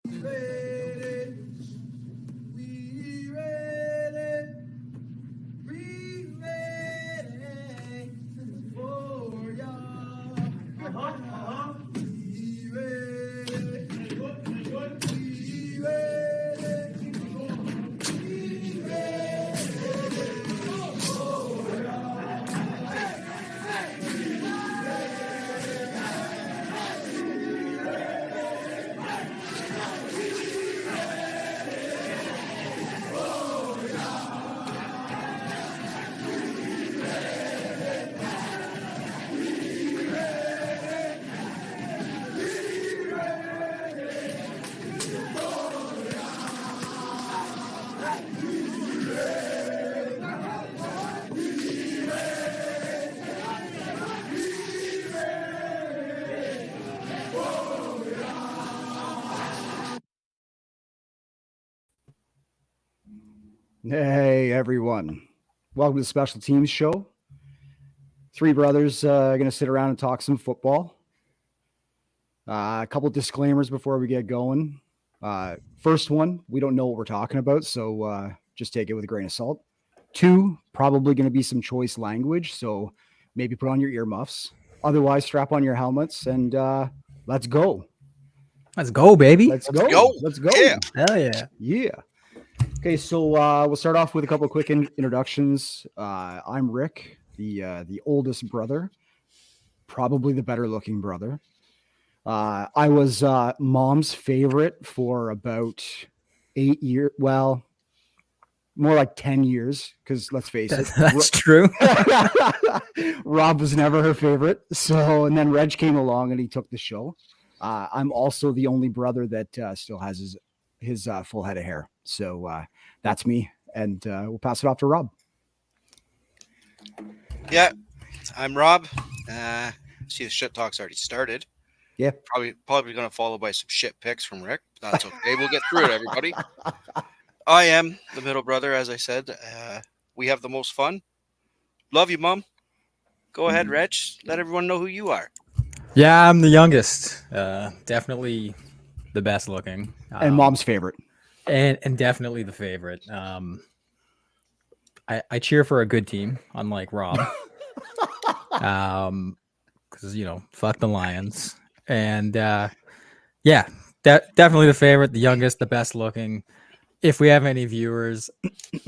ready, we ready, we ready for y'all. We ready, we ready, we ready. Hey, everyone. Welcome to the Special Teams Show. Three brothers going to sit around and talk some football. A couple disclaimers before we get going. First one, we don't know what we're talking about, so just take it with a grain of salt. Two, probably going to be some choice language, so maybe put on your earmuffs. Otherwise, strap on your helmets and let's go. Let's go, baby. Let's go. Let's go. Yeah. Hell yeah. Yeah. Okay, so we'll start off with a couple of quick introductions. I'm Rick, the oldest brother, probably the better looking brother. I was mom's favorite for about 8 years. Well, more like 10 years, because let's face it, That's true. Rob was never her favorite. So, and then Reg came along and he took the show. I'm also the only brother that still has his full head of hair. So that's me. And we'll pass it off to Rob. Yeah, I'm Rob. See, the shit talk's already started. Yeah. Probably going to follow by some shit picks from Rick. But that's okay. We'll get through it, everybody. I am the middle brother, as I said. We have the most fun. Love you, Mom. Go ahead, Reg. Let everyone know who you are. Yeah, I'm the youngest. Definitely the best looking. And mom's favorite. And definitely the favorite. I cheer for a good team, unlike Rob. Because fuck the Lions. And yeah, definitely the favorite, the youngest, the best looking. If we have any viewers,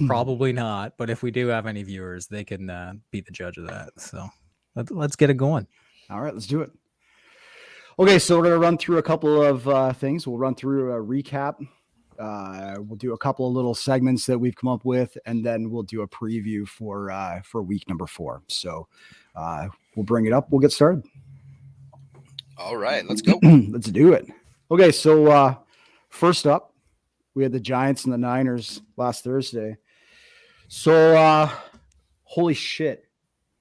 probably not. But if we do have any viewers, they can be the judge of that. So let's get it going. All right, let's do it. Okay, so we're going to run through a couple of things. We'll run through a recap. We'll do a couple of little segments that we've come up with, and then we'll do a preview for week number 4. So we'll bring it up. We'll get started. All right, let's go. Let's do it. Okay, so first up, we had the Giants and the Niners last Thursday. So holy shit,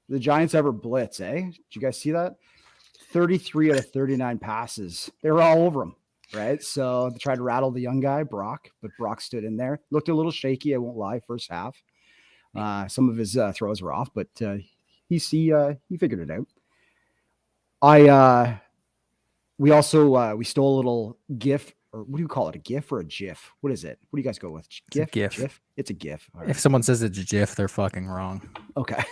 the Giants ever blitz, eh? Did you guys see that? 33 out of 39 passes. They were all over him, right? So they tried to rattle the young guy, Brock, but Brock stood in there. Looked a little shaky, I won't lie, first half. Some of his throws were off, but he figured it out. We stole a little GIF, or what do you call it? A GIF or a GIF? What is it? What do you guys go with? GIF? It's a GIF. It's a GIF. All right. If someone says it's a GIF, they're fucking wrong. Okay.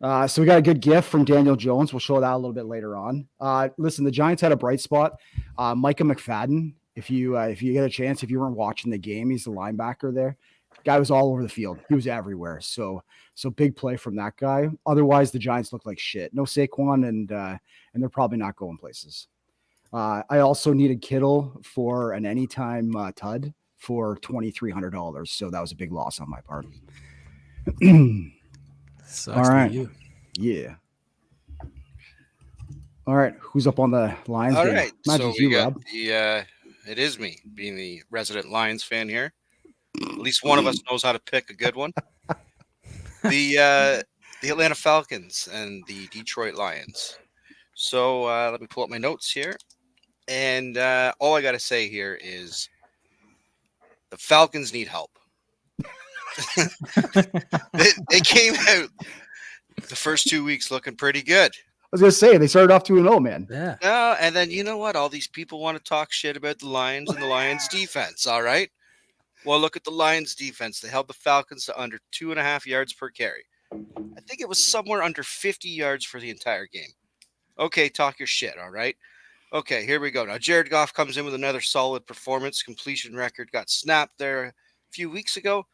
So we got a good GIF from Daniel Jones. We'll show that a little bit later on. Listen, the Giants had a bright spot. Micah McFadden, if you get a chance, if you weren't watching the game, he's the linebacker there. Guy was all over the field. He was everywhere. So big play from that guy. Otherwise, the Giants look like shit. No Saquon, and they're probably not going places. I also needed Kittle for an anytime TUD for $2,300. So that was a big loss on my part. Sucks all right. to you. Yeah. All right. Who's up on the Lions? All game? right, Not so just we you, got Rob. it is me, being the resident Lions fan here. At least one of us knows how to pick a good one. The Atlanta Falcons and the Detroit Lions. So let me pull up my notes here. And all I got to say here is the Falcons need help. They came out the first 2 weeks looking pretty good. was gonna say they started off 2-0, man. Yeah. No, and then you know what? All these people want to talk shit about the Lions and the Lions defense. All right. Well, look at the Lions defense. They held the Falcons to under 2.5 yards per carry. I think it was somewhere under 50 yards for the entire game. Okay, talk your shit. All right. Okay, here we go. Now, Jared Goff comes in with another solid performance. Completion record got snapped there a few weeks ago.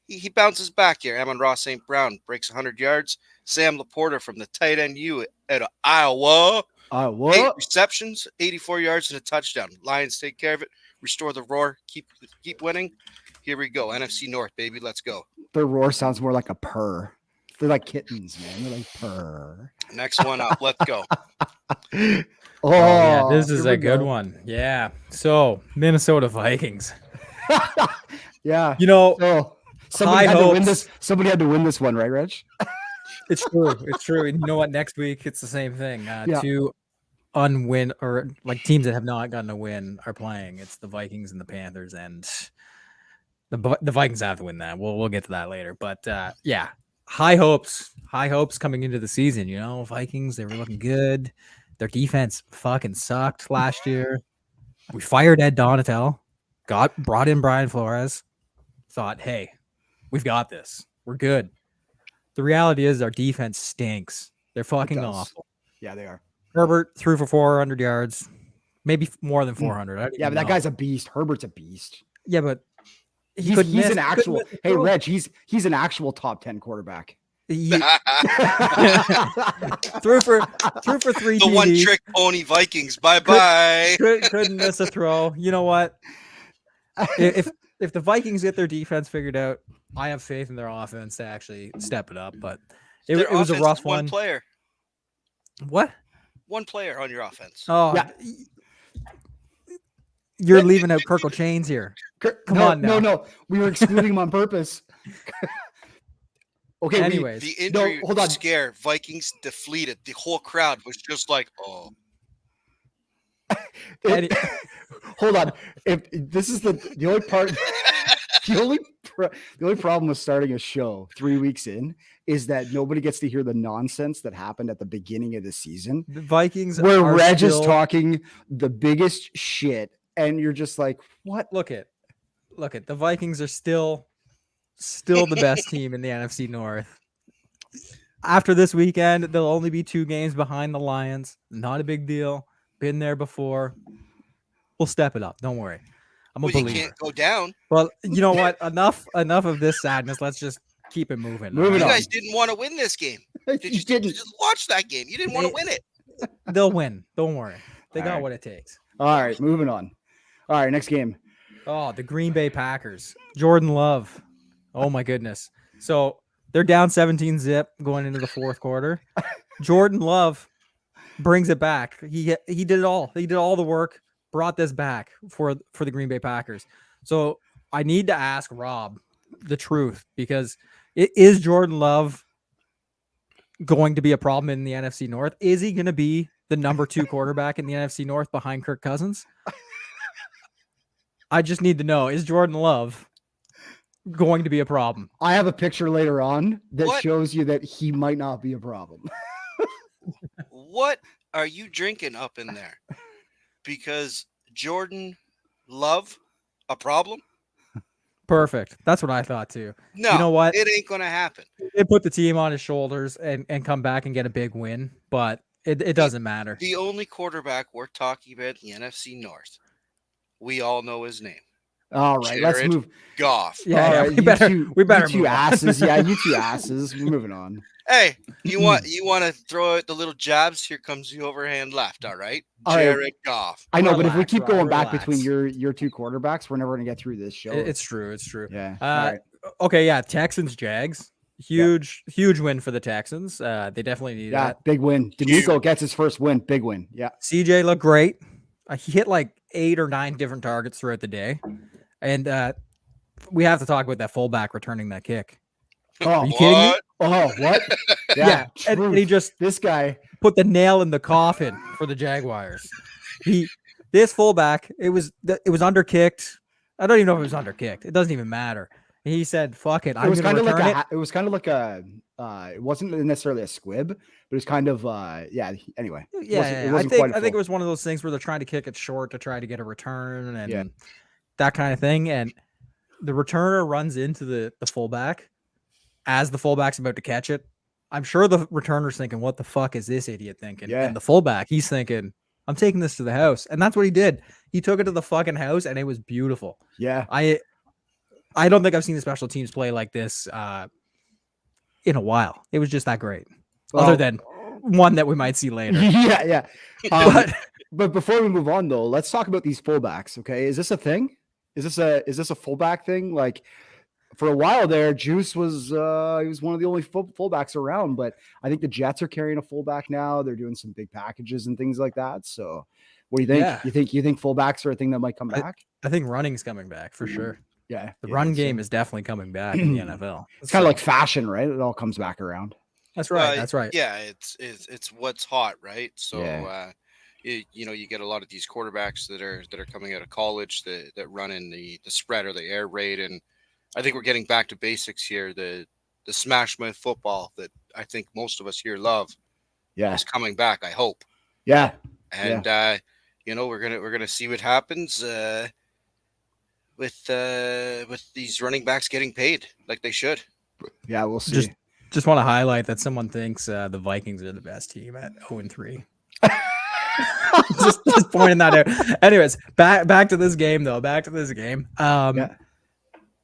He bounces back here. Amon-Ra St. Brown breaks 100 yards. Sam Laporta from the tight end U out of Iowa. 8 What? receptions, 84 yards, and a touchdown. Lions take care of it. Restore the roar. Keep winning. Here we go. NFC North, baby. Let's go. Their roar sounds more like a purr. They're like kittens, man. They're like purr. Next one up. Let's go. Oh, Yeah, this is here a we good go. one. Yeah. So Minnesota Vikings. Yeah. You know, So somebody high had to win hopes. this. Somebody had to win this one, right, Reg? It's true. It's true. And you know what? Next week it's the same thing. Yeah. Two unwin or like teams that have not gotten a win are playing. It's the Vikings and the Panthers, and the Vikings have to win that. We'll get to that later. But yeah, high hopes coming into the season. You know, Vikings, they were looking good. Their defense fucking sucked last year. We fired Ed Donatel, brought in Brian Flores. Thought, hey, we've got this. We're good. The reality is our defense stinks. They're fucking does. awful. Yeah, they are. Herbert threw for 400 yards, maybe more than 400. I don't Yeah, even but that know. guy's a beast. Herbert's a beast. Yeah, but he He's couldn't miss- an couldn't actual. miss a Hey, throw. Reg, he's an actual top 10 quarterback. He threw for 3 The one TDs. trick pony Vikings. Bye bye. Couldn't miss a throw. You know what? If the Vikings get their defense figured out, I have faith in their offense to actually step it up. But it Their was a offense rough is one. player. What? One player on your offense. Oh, Yeah. You're leaving out Kirkle Chains here. Come on now. No. We were excluding him on purpose. Okay. Anyways, The injury hold on. scare, Vikings deflated. The whole crowd was just like, oh. Any- Hold on. If this is the only part, the only problem with starting a show 3 weeks in is that nobody gets to hear the nonsense that happened at the beginning of the season, the Vikings where are Reg is still- talking the biggest shit, and you're just like, what? Look at the Vikings are still the best team in the NFC North. After this weekend, they'll only be 2 games behind the Lions. Not a big deal. Been there before. We'll step it up. Don't worry. I'm a Well, you believer. can't go down. Well, you know what? Enough of this sadness. Let's just keep it moving. Moving You on. guys didn't want to win this game. You Did you didn't. just watch that game? You didn't want to win it. They'll win. Don't worry. They All got right. what it takes. All right, moving on. All right, next game. Oh, the Green Bay Packers. Jordan Love. Oh my goodness. So they're down 17-0 going into the fourth quarter. Jordan Love brings it back. He did it all. He did all the work, brought this back for the Green Bay Packers. So I need to ask Rob the truth, because it is Jordan Love going to be a problem in the NFC North? Is he going to be the number 2 quarterback in the NFC North behind Kirk Cousins? I just need to know, is Jordan Love going to be a problem? I have a picture later on that What? shows you that he might not be a problem. What are you drinking up in there? Because Jordan Love, a problem? Perfect. That's what I thought too. No, You know what? it ain't going to happen. They put the team on his shoulders and come back and get a big win, but it doesn't matter. The only quarterback we're talking about in the NFC North, we all know his name. All right, let's Jared move. Goff. Yeah, All yeah, right, we you better two, we better you two move on. asses. Yeah, you two asses. We're moving on. Hey, you want to throw out the little jabs? Here comes the overhand left. All right, All right. Jared Goff. I know, but if we Relax, keep Rob, going back relax. between your 2 quarterbacks, we're never going to get through this show. It's true. It's true. yeah. All right. Okay, yeah. Texans, Jags. Huge win for the Texans. They definitely need Yeah, that. big win. D'Amico gets his first win. Big win. Yeah. CJ looked great. He hit like 8 or 9 different targets throughout the day. And we have to talk about that fullback returning that kick. Oh, Are you kidding me? What? oh, what? Yeah. And he truth. just This guy. put the nail in the coffin for the Jaguars. This fullback, it was underkicked. I don't even know if it was underkicked. It doesn't even matter. He said, "Fuck it, It I'm was gonna kind of like return a. it." It was kind of like a. It wasn't necessarily a squib, but it was kind of. Yeah. Anyway, Yeah, it I wasn't think quite a I think it full. was one of those things where they're trying to kick it short to try to get a return and Yeah. that kind of thing. And the returner runs into the fullback as the fullback's about to catch it. I'm sure the returner's thinking, "What the fuck is this idiot thinking?" Yeah. And the fullback, he's thinking, "I'm taking this to the house," and that's what he did. He took it to the fucking house, and it was beautiful. Yeah. I don't think I've seen the special teams play like this in a while. It was just that great. Other Well, than one that we might see later. yeah. Yeah. But But before we move on, though, let's talk about these fullbacks. Okay, is this a thing? Is this a fullback thing? Like for a while there, Juice was he was one of the only fullbacks around. But I think the Jets are carrying a fullback now. They're doing some big packages and things like that. So, what do you think? Yeah. You think fullbacks are a thing that might come back? I think running's coming back for sure. Yeah, The yeah, run so game is definitely coming back in the NFL. It's kind of like fashion, right? It all comes back around. That's right. That's right. Yeah, it's what's hot, right? So Yeah. you get a lot of these quarterbacks that are coming out of college that run in the spread or the air raid, and I think we're getting back to basics here. The smash mouth football that I think most of us here love Yeah, is coming back. I hope, yeah, and we're gonna see what happens with these running backs getting paid like they should. yeah. We'll see. Just want to highlight that someone thinks the Vikings are the best team at 0-3. just pointing that out. Anyways, back to this game though.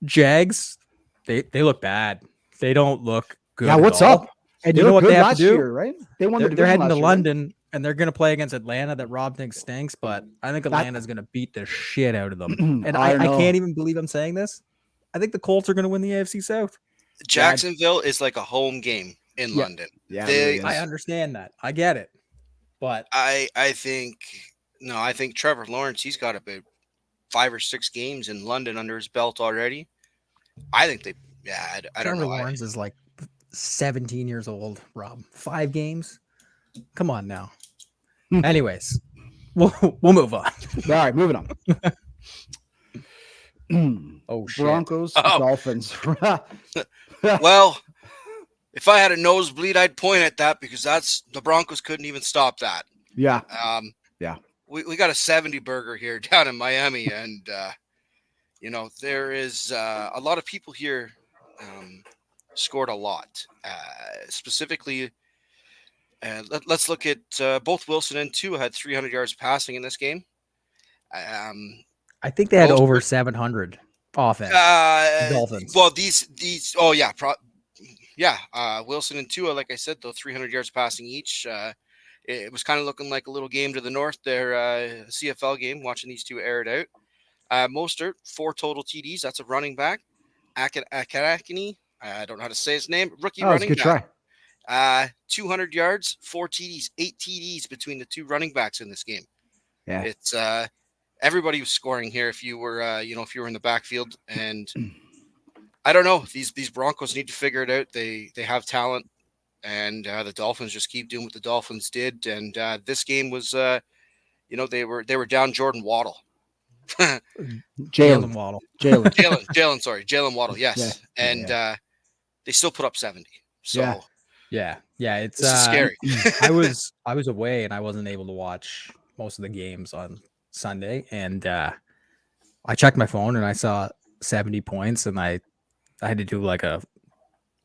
Jags, they look bad. They don't look good. Yeah, at what's all. up? And They you know looked what they good have to do? year, right? They won. They're the division heading to last year, right? London and they're going to play against Atlanta that Rob thinks stinks, but I think Atlanta's going to beat the shit out of them. And I I don't know. can't even believe I'm saying this. I think the Colts are going to win the AFC South. Jacksonville is like a home game in London. Yeah, They- it really is. I understand that. I get it. But I think Trevor Lawrence, he's got about 5 or 6 games in London under his belt already. I think I don't Trevor know. Lawrence is like 17 years old, Rob. 5 games? Come on now. Anyways, we'll move on. All right, moving on. Oh shit. Broncos, Oh. Dolphins. Well, if I had a nosebleed, I'd point at that because the Broncos couldn't even stop that. Yeah, Yeah. We got a 70 burger here down in Miami, and there is a lot of people here scored a lot. Specifically, let's look at both Wilson and Tua had 300 yards passing in this game. I think they had Most- over 700 offense. Dolphins. Well, these. Oh yeah, Wilson and Tua, like I said, though 300 yards passing each. It was kind of looking like a little game to the north there, CFL game. Watching these two air it out. Mostert 4 total TDs. That's a running back. Akarakini, I don't know how to say his name. Rookie that was a running good back. try. 200 yards, 4 TDs, 8 TDs between the 2 running backs in this game. Yeah. It's everybody was scoring here. If you were in the backfield, and I don't know, these Broncos need to figure it out. They have talent, and the Dolphins just keep doing what the Dolphins did. And this game was, they were down Jordan Waddle. Jalen Waddle. Jalen Waddle. Yes, Yeah, and they still put up 70. So Yeah. Yeah, it's this is scary. I was away and I wasn't able to watch most of the games on Sunday, and I checked my phone and I saw 70 points, and I had to do like A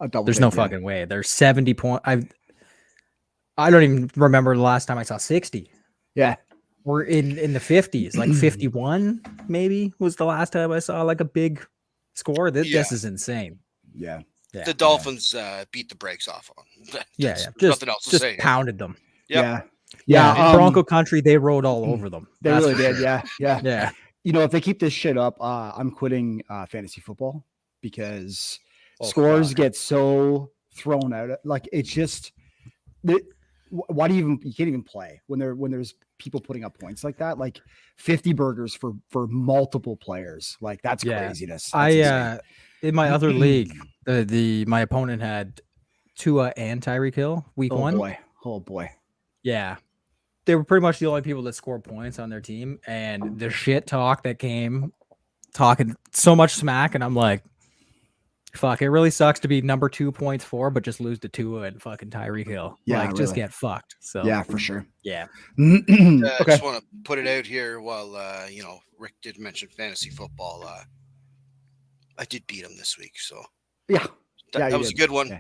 double there's take, no yeah. fucking way. There's 70 point. I don't even remember the last time I saw 60. Yeah. We're in the 50s, like 51 maybe was the last time I saw like a big score. This is insane. Yeah. Yeah, The Dolphins beat the brakes off on. yeah, There's just nothing else to just say. here. pounded them. Yep. Yeah. Yeah, in Bronco country, they rode all over them. They That's really for did. sure. Yeah. Yeah. Yeah. You know, if they keep this shit up, I'm quitting fantasy football because Oh, scores fuck. get so thrown out. Like it's just, why do you can't even play when there's people putting up points like that? Like 50 burgers for multiple players. Like that's Yeah. craziness. That's insane. In my other league, my opponent had Tua and Tyreek Hill week Oh 1. boy. Oh boy. Yeah. They were pretty much the only people that scored points on their team, and the shit talk that came talking so much smack, and I'm like, fuck, it really sucks to be number 2 points for, but just lose to Tua and fucking Tyreek Hill. Yeah, Like, just really. get fucked. So Yeah, for sure. yeah. I Okay. just want to put it out here while Rick did mention fantasy football. I did beat him this week, so Yeah. that, Yeah, that you was did. a good one. Yeah.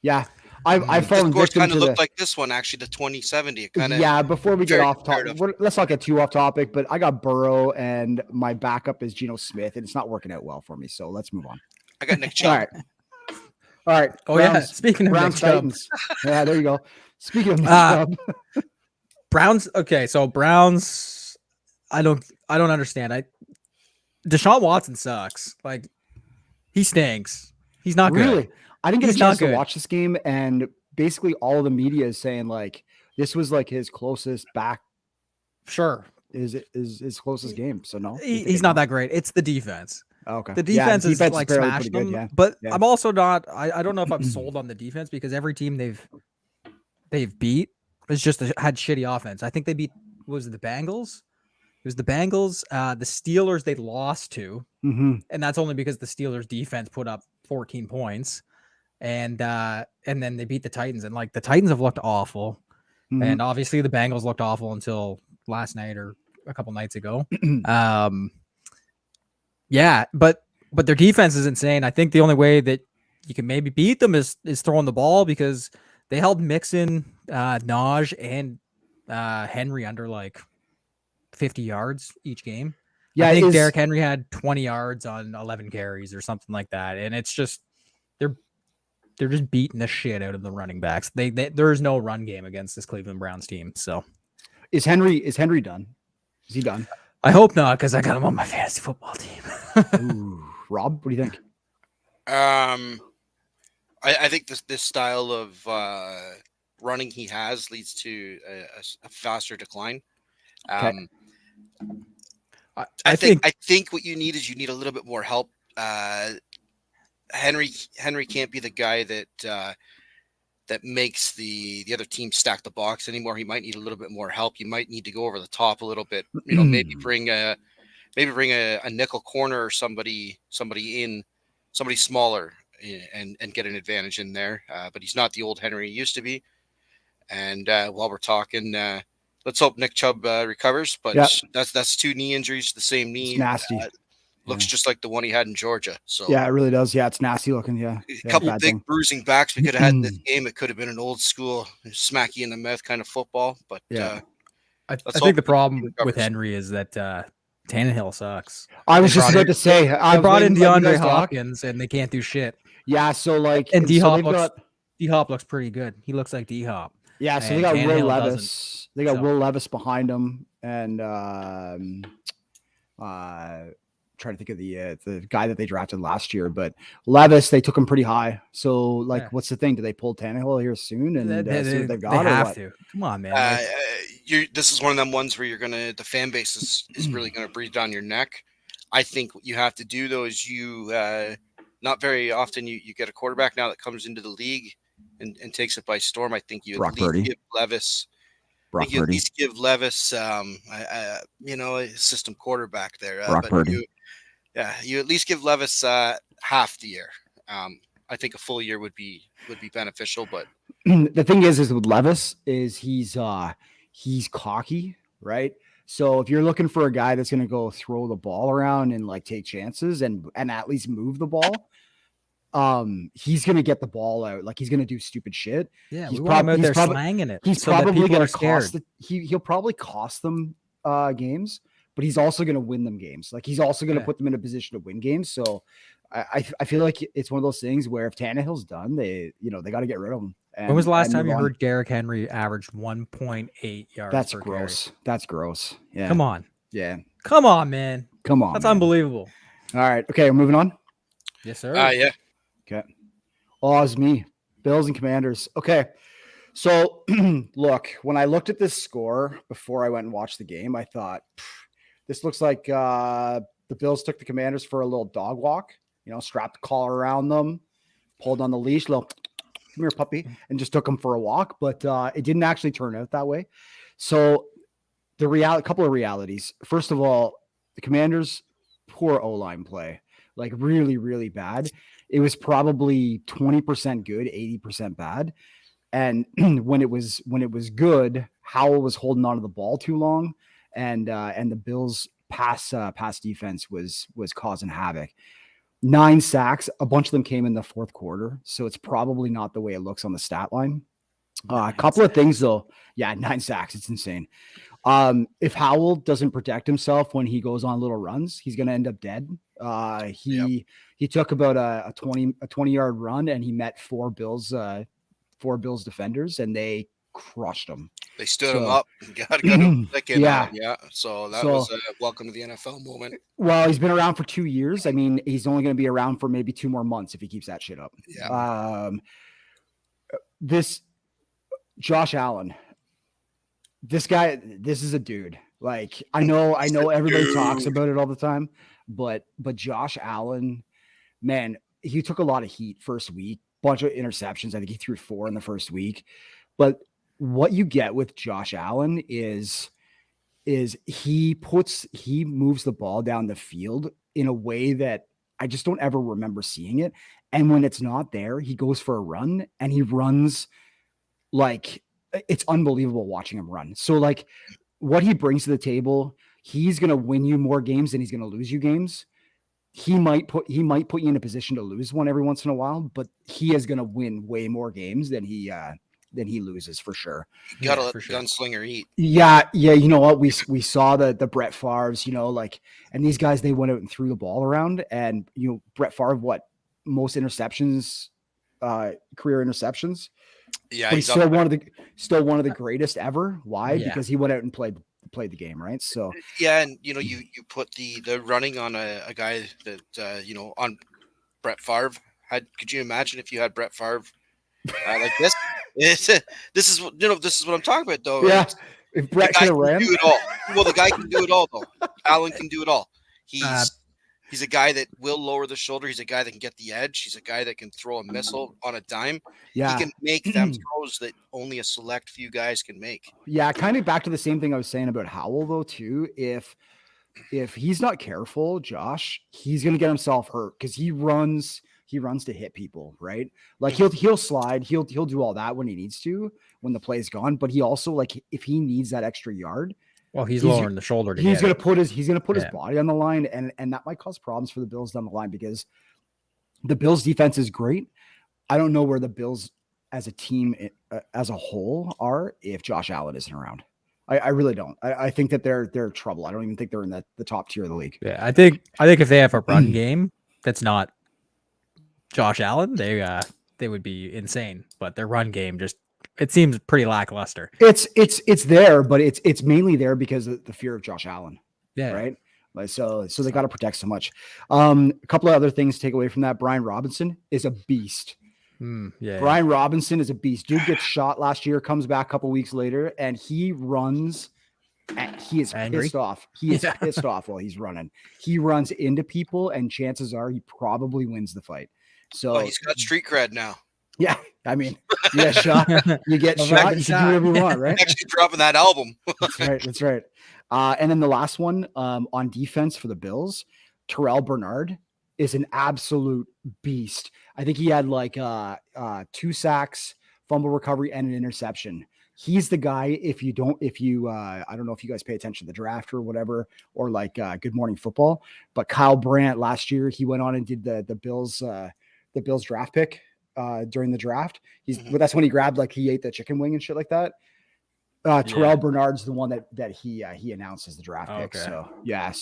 Yeah. I've The fallen scores victim kind to of the looked like this one, actually, the 2070. It kind of yeah, before we get very off topic, comparative. let's not get too off topic, but I got Burrow and my backup is Geno Smith, and it's not working out well for me. So let's move on. I got Nick All Chubb. right. All right. Oh yeah. Browns, Speaking of Browns Nick Chubb, Titans. Yeah, there you go. Speaking of Nick Uh, Chubb, Browns. Okay, so Browns. I don't understand. Deshaun Watson sucks. Like, he stinks. He's not really, good. I didn't get He's a not chance to good. watch this game, and basically all of the media is saying like this was like his closest back Sure, is his closest game. So no, he's not that great. It's the defense. Oh, okay. The Yeah, defense is like apparently smashed pretty them. good, yeah. But Yeah. I'm also not. I don't know if I'm sold on the defense because every team they've beat has just had shitty offense. I think they beat was it the Bengals. It was the Bengals. The Steelers they lost to, Mhm. and that's only because the Steelers defense put up 14 points, and then they beat the Titans, and like the Titans have looked awful, Mhm. and obviously the Bengals looked awful until last night or a couple nights ago. Yeah, but their defense is insane. I think the only way that you can maybe beat them is throwing the ball because they held Mixon, Naj, and Henry under like 50 yards each game. Yeah, I think is- Derrick Henry had 20 yards on 11 carries or something like that, and it's just they're just beating the shit out of the running backs. They there is no run game against this Cleveland Browns team. So Is Henry done? Is he done? I hope not because I got him on my fantasy football team. Ooh, Rob, what do you think? I think this style of running he has leads to a faster decline. Okay. I think I think what you need is a little bit more help. Henry can't be the guy that makes the other team stack the box anymore. He might need a little bit more help. You might need to go over the top a little bit. Maybe bring a nickel corner or somebody smaller and get an advantage in there. But he's not the old Henry he used to be. And while we're talking, let's hope Nick Chubb recovers. But Yep. that's 2 knee injuries to the same knee. It's nasty. Looks just like the one he had in Georgia. So Yeah, it really does. Yeah, it's nasty looking. Yeah, a couple bad big thing. bruising backs we could have had in this game. It could have been an old school smack you in the mouth kind of football. But Yeah. I let's think the hope problem he with recovers. Henry is that Tannehill sucks. I was They just brought about to say I brought in when you DeAndre guys talk- Hopkins and they can't do shit. Yeah, so like And so D-Hop they've looks got D-Hop looks pretty good. He looks like D-Hop. yeah, so they and got Will Tannehill Levis. They got so. Will Levis behind him, and trying to think of the guy that they drafted last year, but Levis they took him pretty high. So like, Yeah. what's the thing? Do they pull Tannehill here soon and They, see what they've they got? or have what? to. Come on, man. This is one of them ones where the fan base is really gonna breathe down your neck. I think what you have to do though is not very often you get a quarterback now that comes into the league and takes it by storm. I think you Brock at least Purdy. give Levis Brock you at Purdy. least give Levis a system quarterback there. Brock But Purdy. you at least give Levis half the year. I think a full year would be beneficial, but The thing is with Levis is he's cocky, right? So if you're looking for a guy that's going to go throw the ball around and like take chances and at least move the ball, he's going to get the ball out. Like he's going to do stupid shit. Yeah, he's we want him out he's there probably- slanging it. He's so that probably people going are to scared. cost he'll probably cost them games, but he's also going to win them games. Like he's also going to Yeah. put them in a position to win games. So I feel like it's one of those things where if Tannehill's done, they got to get rid of him. When was the last and time move you on. heard Derrick Henry averaged 1.8 yards That's per gross. That's gross. Yeah. carry? Come on. Yeah. Come on, man. Come on. That's man. unbelievable. All right. Okay. We're moving on. Yes, sir. yeah. Okay. Oh, it's me. Bills and Commanders. Okay. So look, when I looked at this score before I went and watched the game, I thought this looks like the Bills took the Commanders for a little dog walk, strapped the collar around them, pulled on the leash, little come here, puppy, and just took them for a walk. But it didn't actually turn out that way. So couple of realities. First of all, the Commanders, poor O-line play. like really, really bad. It was probably 20% good, 80% bad. And when it was good, Howell was holding onto the ball too long, and the Bills pass defense was causing havoc. 9 sacks, a bunch of them came in the fourth quarter, so it's probably not the way it looks on the stat line. A couple of things though. Yeah, 9 sacks. It's insane. If Howell doesn't protect himself when he goes on little runs, he's going to end up dead. He took about a 20-yard run and he met 4 Bills defenders and they crushed him. They stood him up and got him thinking, yeah. So that was a welcome to the NFL moment. Well, he's been around for 2 years. I mean, he's only going to be around for maybe 2 more months if he keeps that shit up. Yeah. This Josh Allen, this guy, this is a dude. Like, I know everybody talks about it all the time, but Josh Allen, man, he took a lot of heat first week, bunch of interceptions. I think he threw 4 in the first week. But what you get with Josh Allen is he moves the ball down the field in a way that I just don't ever remember seeing it. And when it's not there, he goes for a run and he runs like it's unbelievable watching him run. So like what he brings to the table, he's going to win you more games than he's going to lose you games. He might put you in a position to lose one every once in a while, but he is going to win way more games than he loses for sure. You gotta let the gunslinger eat. Yeah. You know what? We saw the Brett Favre's, and these guys, they went out and threw the ball around, and Brett Favre, most interceptions, career interceptions. Yeah, but he's still one of the greatest ever. Why? Yeah. Because he went out and played the game, right? So yeah, and you put the running on a guy that on Brett Favre. Could you imagine if you had Brett Favre like this? This is what I'm talking about, though. Yeah, if Brett can do it all. Well, the guy can do it all, though. Allen can do it all. He's a guy that will lower the shoulder. He's a guy that can get the edge. He's a guy that can throw a missile on a dime. Yeah, he can make them throws that only a select few guys can make. Yeah, kind of back to the same thing I was saying about Howell, though, too. If he's not careful, Josh, he's gonna get himself hurt because he runs to hit people, right? Like he'll slide, he'll do all that when he needs to, when the play's gone. But he also, like, if he needs that extra yard, well, he's lowering the shoulder. He's gonna put his body on the line, and that might cause problems for the Bills down the line because the Bills defense is great. I don't know where the Bills as a team as a whole are if Josh Allen isn't around. I really don't. I think that they're trouble. I don't even think they're in the top tier of the league. Yeah, I think if they have a run game that's not Josh Allen, they would be insane. But their run game it seems pretty lackluster. It's there, but it's mainly there because of the fear of Josh Allen. Yeah. Right. Like so they got to protect so much. A couple of other things to take away from that. Brian Robinson is a beast. Brian Robinson is a beast. Dude gets shot last year, comes back a couple weeks later, and he runs. And he is pissed off. He is pissed off while he's running. He runs into people, and chances are he probably wins the fight. So he's got street cred now. Yeah, I mean, you get shot, you can do whatever you want, right? Actually, dropping that album. That's right. And then the last one on defense for the Bills, Terrell Bernard is an absolute beast. I think he had like 2 sacks, fumble recovery, and an interception. He's the guy. I don't know if you guys pay attention to the draft or whatever, or like Good Morning Football, but Kyle Brandt last year, he went on and did the Bills draft pick during the draft. That's when he grabbed, like, he ate the chicken wing and shit like that. Terrell Bernard's the one that he announced as the draft pick. Okay. So yeah,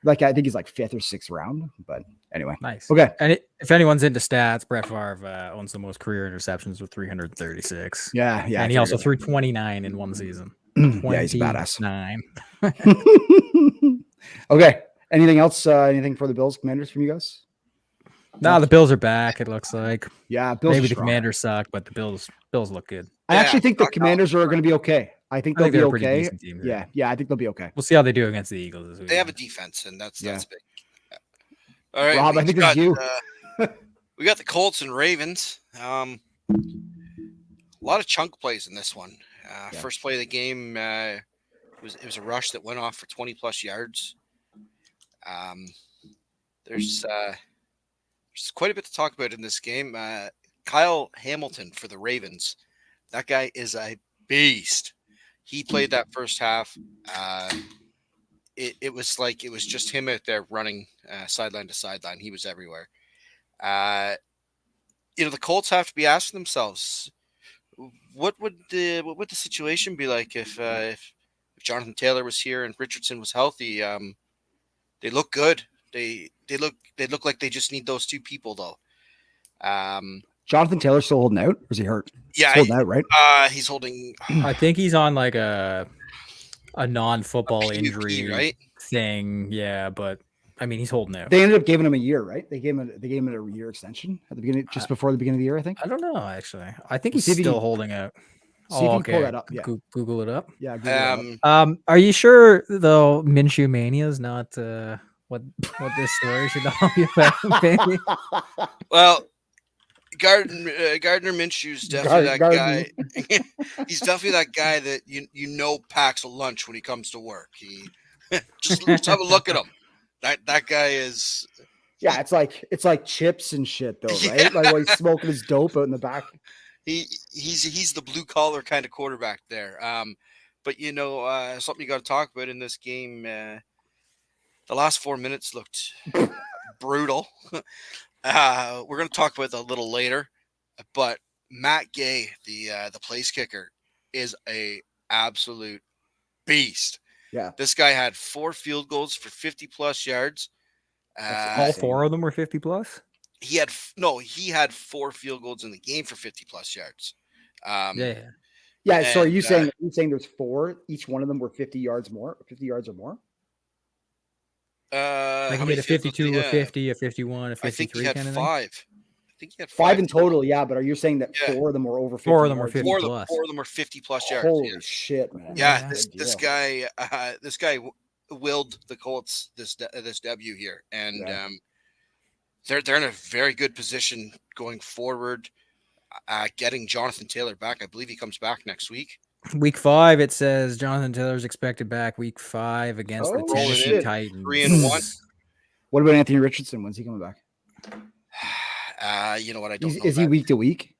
like I think he's like 5th or 6th round, but anyway. Nice. Okay. And if anyone's into stats, Brett Favre owns the most career interceptions with 336. Yeah. And he also threw 29 in one season. Yeah, he's a badass. 9. Okay. Anything else? Anything for the Bills Commanders from you guys? No, the Bills are back. It looks like. Yeah, Bills. Maybe the Commanders suck, but the Bills look good. I actually think the Commanders are going to be okay. I think they'll be okay. Team, yeah, I think they'll be okay. We'll see how they do against the Eagles. They have a defense, and that's big. All right, Rob, I think it's you. We got the Colts and Ravens. A lot of chunk plays in this one. First play of the game it was a rush that went off for 20 plus yards. There's there's quite a bit to talk about in this game. Kyle Hamilton for the Ravens. That guy is a beast. He played that first half. It was like it was just him out there running sideline to sideline. He was everywhere. The Colts have to be asking themselves, what would the situation be like if Jonathan Taylor was here and Richardson was healthy? They look good. They look like they just need those two people though. Jonathan Taylor still holding out, or is he hurt? Yeah, He's holding out, right? He's holding I think he's on like a non-football PUP, injury right? thing. Yeah, but I mean, he's holding out. They ended up giving him a year, right? They gave him a year extension at the beginning, just before the beginning of the year, I think. I don't know actually. I think he's See if you still can- holding out. See if you can pull that up. Yeah, Google it up. yeah. Google it up. Are you sure though? Minshew Mania is not what this story should all be about, baby? Well, Gardner Minshew's definitely that guy. He's definitely that guy that you packs a lunch when he comes to work. He just have a look at him. That guy is. Yeah, it's like chips and shit though, right? Yeah. Like while he's smoking his dope out in the back. He's the blue collar kind of quarterback there. But something you got to talk about in this game. The last 4 minutes looked brutal. We're going to talk about that a little later, but Matt Gay, the place kicker, is a absolute beast. Yeah, This guy had 4 field goals for 50+ yards. All 4 of them were 50 plus. He had 4 field goals in the game for 50+ yards. yeah. So are you and, saying there's 4? Each one of them were 50 yards more, 50 yards or more? Like how he many had a field goals 52, did a he have? 50, a 51, a I think he 53 had kind of 5. thing. I think he had 5 in total, yeah. But are you saying that Yeah. 4 of them were over 50? 4 of them were yards? 50 Four of plus. them were 50+ yards. Holy yes. shit, man! Yeah, Yeah. this Good guy this guy willed the Colts this W here, and Yeah. they're in a very good position going forward. Getting Jonathan Taylor back, I believe he comes back next week. Week 5, it says Jonathan Taylor's expected back week 5 against the Oh, Tennessee shit. Titans. 3-1. What about Anthony Richardson? When's he coming back? You know what? I don't know. Is he that. week to week?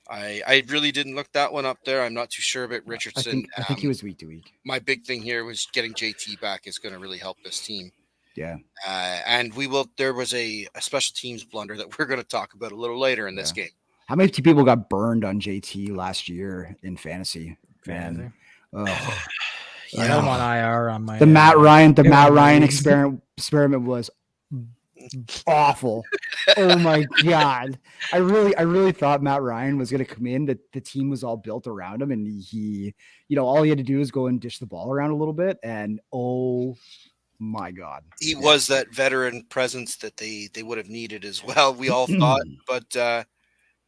I really didn't look that one up there. I'm not too sure about Richardson. I think he was week to week. My big thing here was getting JT back is going to really help this team. Yeah. And there was a special teams blunder that we're going to talk about a little later in this game. How many people got burned on JT last year in fantasy? Man. Ugh. I had him on IR on my The Matt Ryan leagues. experiment was awful. Oh my god. I really thought Matt Ryan was going to come in, that the team was all built around him, and he, all he had to do was go and dish the ball around a little bit, and oh my god. He was that veteran presence that they would have needed as well. We all thought, but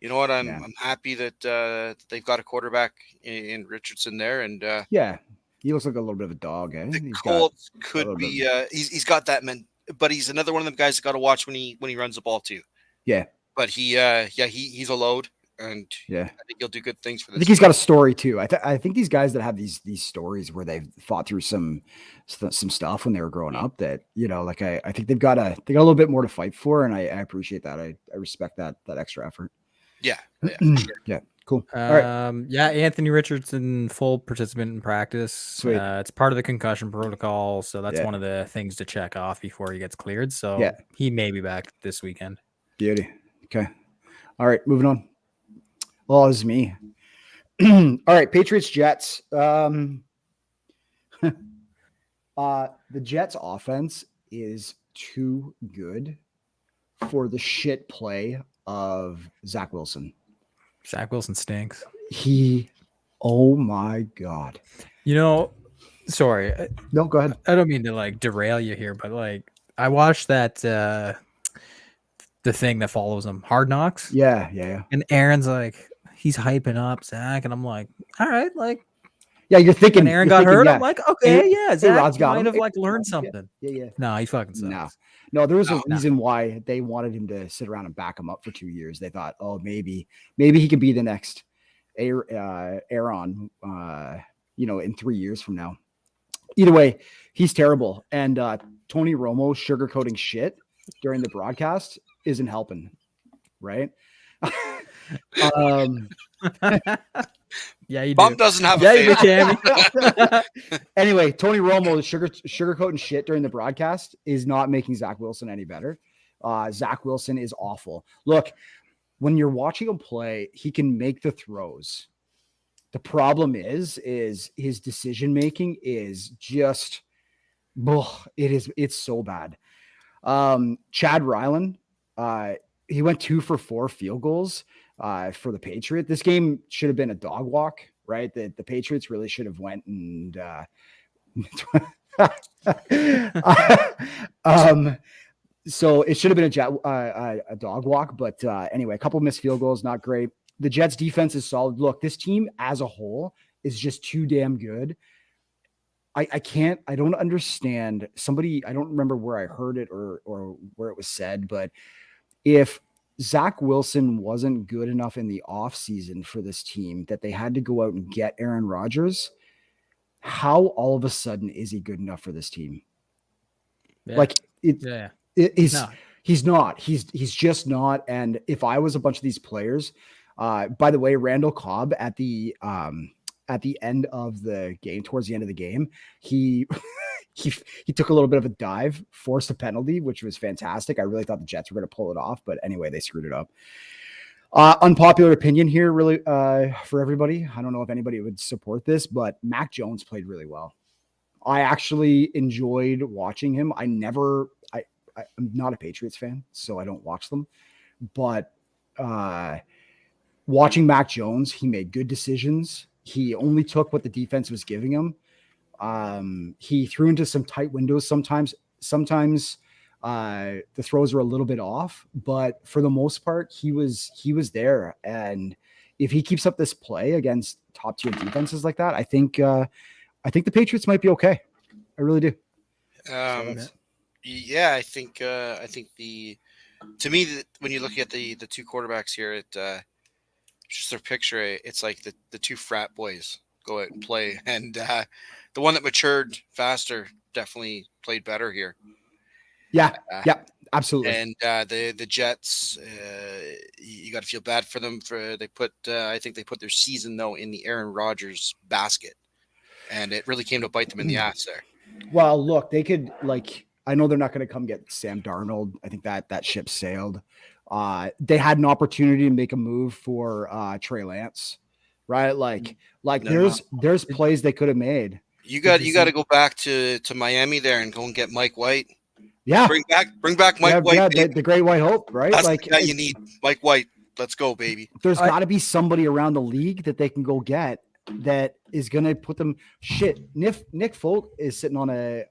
you know what? I'm happy that they've got a quarterback in Richardson there, and Yeah. He looks like a little bit of a dog, eh? the He's got Colts a could little be. He's got that man, but he's another one of them guys that got to watch when he runs the ball too. Yeah. But he's a load, and Yeah. I think he'll do good things for I this. think he's got a story too. I think these guys that have these stories where they've fought through some stuff when they were growing up, that like I think they got a little bit more to fight for, and I appreciate that. I respect that extra effort. Yeah. Yeah, cool. All right, Anthony Richardson, full participant in practice. Sweet. It's part of the concussion protocol, so that's Yeah. one of the things to check off before he gets cleared. So Yeah. he may be back this weekend. beauty. Okay, all right, moving on. Oh, this is me. All right, Patriots Jets. The Jets offense is too good for the shit play of Zach Wilson. Zach Wilson stinks. Oh my god. Sorry, No, go ahead. I don't mean to derail you here, but I watched that the thing that follows him, Hard Knocks. Yeah. And Aaron's he's hyping up Zach, and I'm like, all right, Yeah, you're thinking. when Aaron you're got thinking, hurt, yeah. I'm like, okay, yeah, Zach Rod's got might him. have learned something. Yeah. No, he fucking sucks. No, there was a No. reason why they wanted him to sit around and back him up for 2 years. They thought, oh, maybe he could be the next Aaron, in 3 years from now. Either way, he's terrible. And Tony Romo sugarcoating shit during the broadcast isn't helping, right? um, Yeah, you Bum do. doesn't have Yeah, a you do, favorite. Cammy. anyway, Tony Romo, sugarcoating shit during the broadcast is not making Zach Wilson any better. Zach Wilson is awful. Look, when you're watching him play, he can make the throws. The problem is his decision making is just, it's so bad. Chad Ryland, he went 2 for 4 field goals for the Patriots. This game should have been a dog walk, right? The Patriots really should have went and so it should have been a dog walk, but anyway, a couple missed field goals, not great. The Jets defense is solid. Look, this team as a whole is just too damn good. I don't understand somebody. I don't remember where I heard it or where it was said, but if Zach Wilson wasn't good enough in the offseason for this team that they had to go out and get Aaron Rodgers, how all of a sudden is he good enough for this team? Yeah. Like Yeah. he's No. he's not. He's just not. And if I was a bunch of these players, by the way, Randall Cobb at the end of the game, towards the end of the game, he took a little bit of a dive, forced a penalty, which was fantastic. I really thought the Jets were going to pull it off, but anyway, they screwed it up. Unpopular opinion here, really, for everybody. I don't know if anybody would support this, but Mac Jones played really well. I actually enjoyed watching him. I'm not a Patriots fan, so I don't watch them, but watching Mac Jones, he made good decisions. He only took what the defense was giving him. He threw into some tight windows sometimes. The throws are a little bit off, but for the most part, he was there. And if he keeps up this play against top tier defenses like that, I think the Patriots might be okay. I really do. Yeah, I think to me, when you look at the two quarterbacks here, just their picture, it's like the two frat boys go out and play, and the one that matured faster definitely played better here. Yeah, absolutely. And the Jets, you got to feel bad for them. I think they put their season though in the Aaron Rodgers basket, and it really came to bite them in the ass there. Well, look, they could, like, I know they're not going to come get Sam Darnold. I think that ship sailed. They had an opportunity to make a move for Trey Lance, right? Like there's plays they could have made. You got to go back to Miami there and go and get Mike White. Yeah, bring back Mike White. Yeah, the Great White Hope, right? That's like the guy you need, Mike White. Let's go, baby. There's got to be somebody around the league that they can go get that is going to put them. Shit, Nick Folk is sitting on a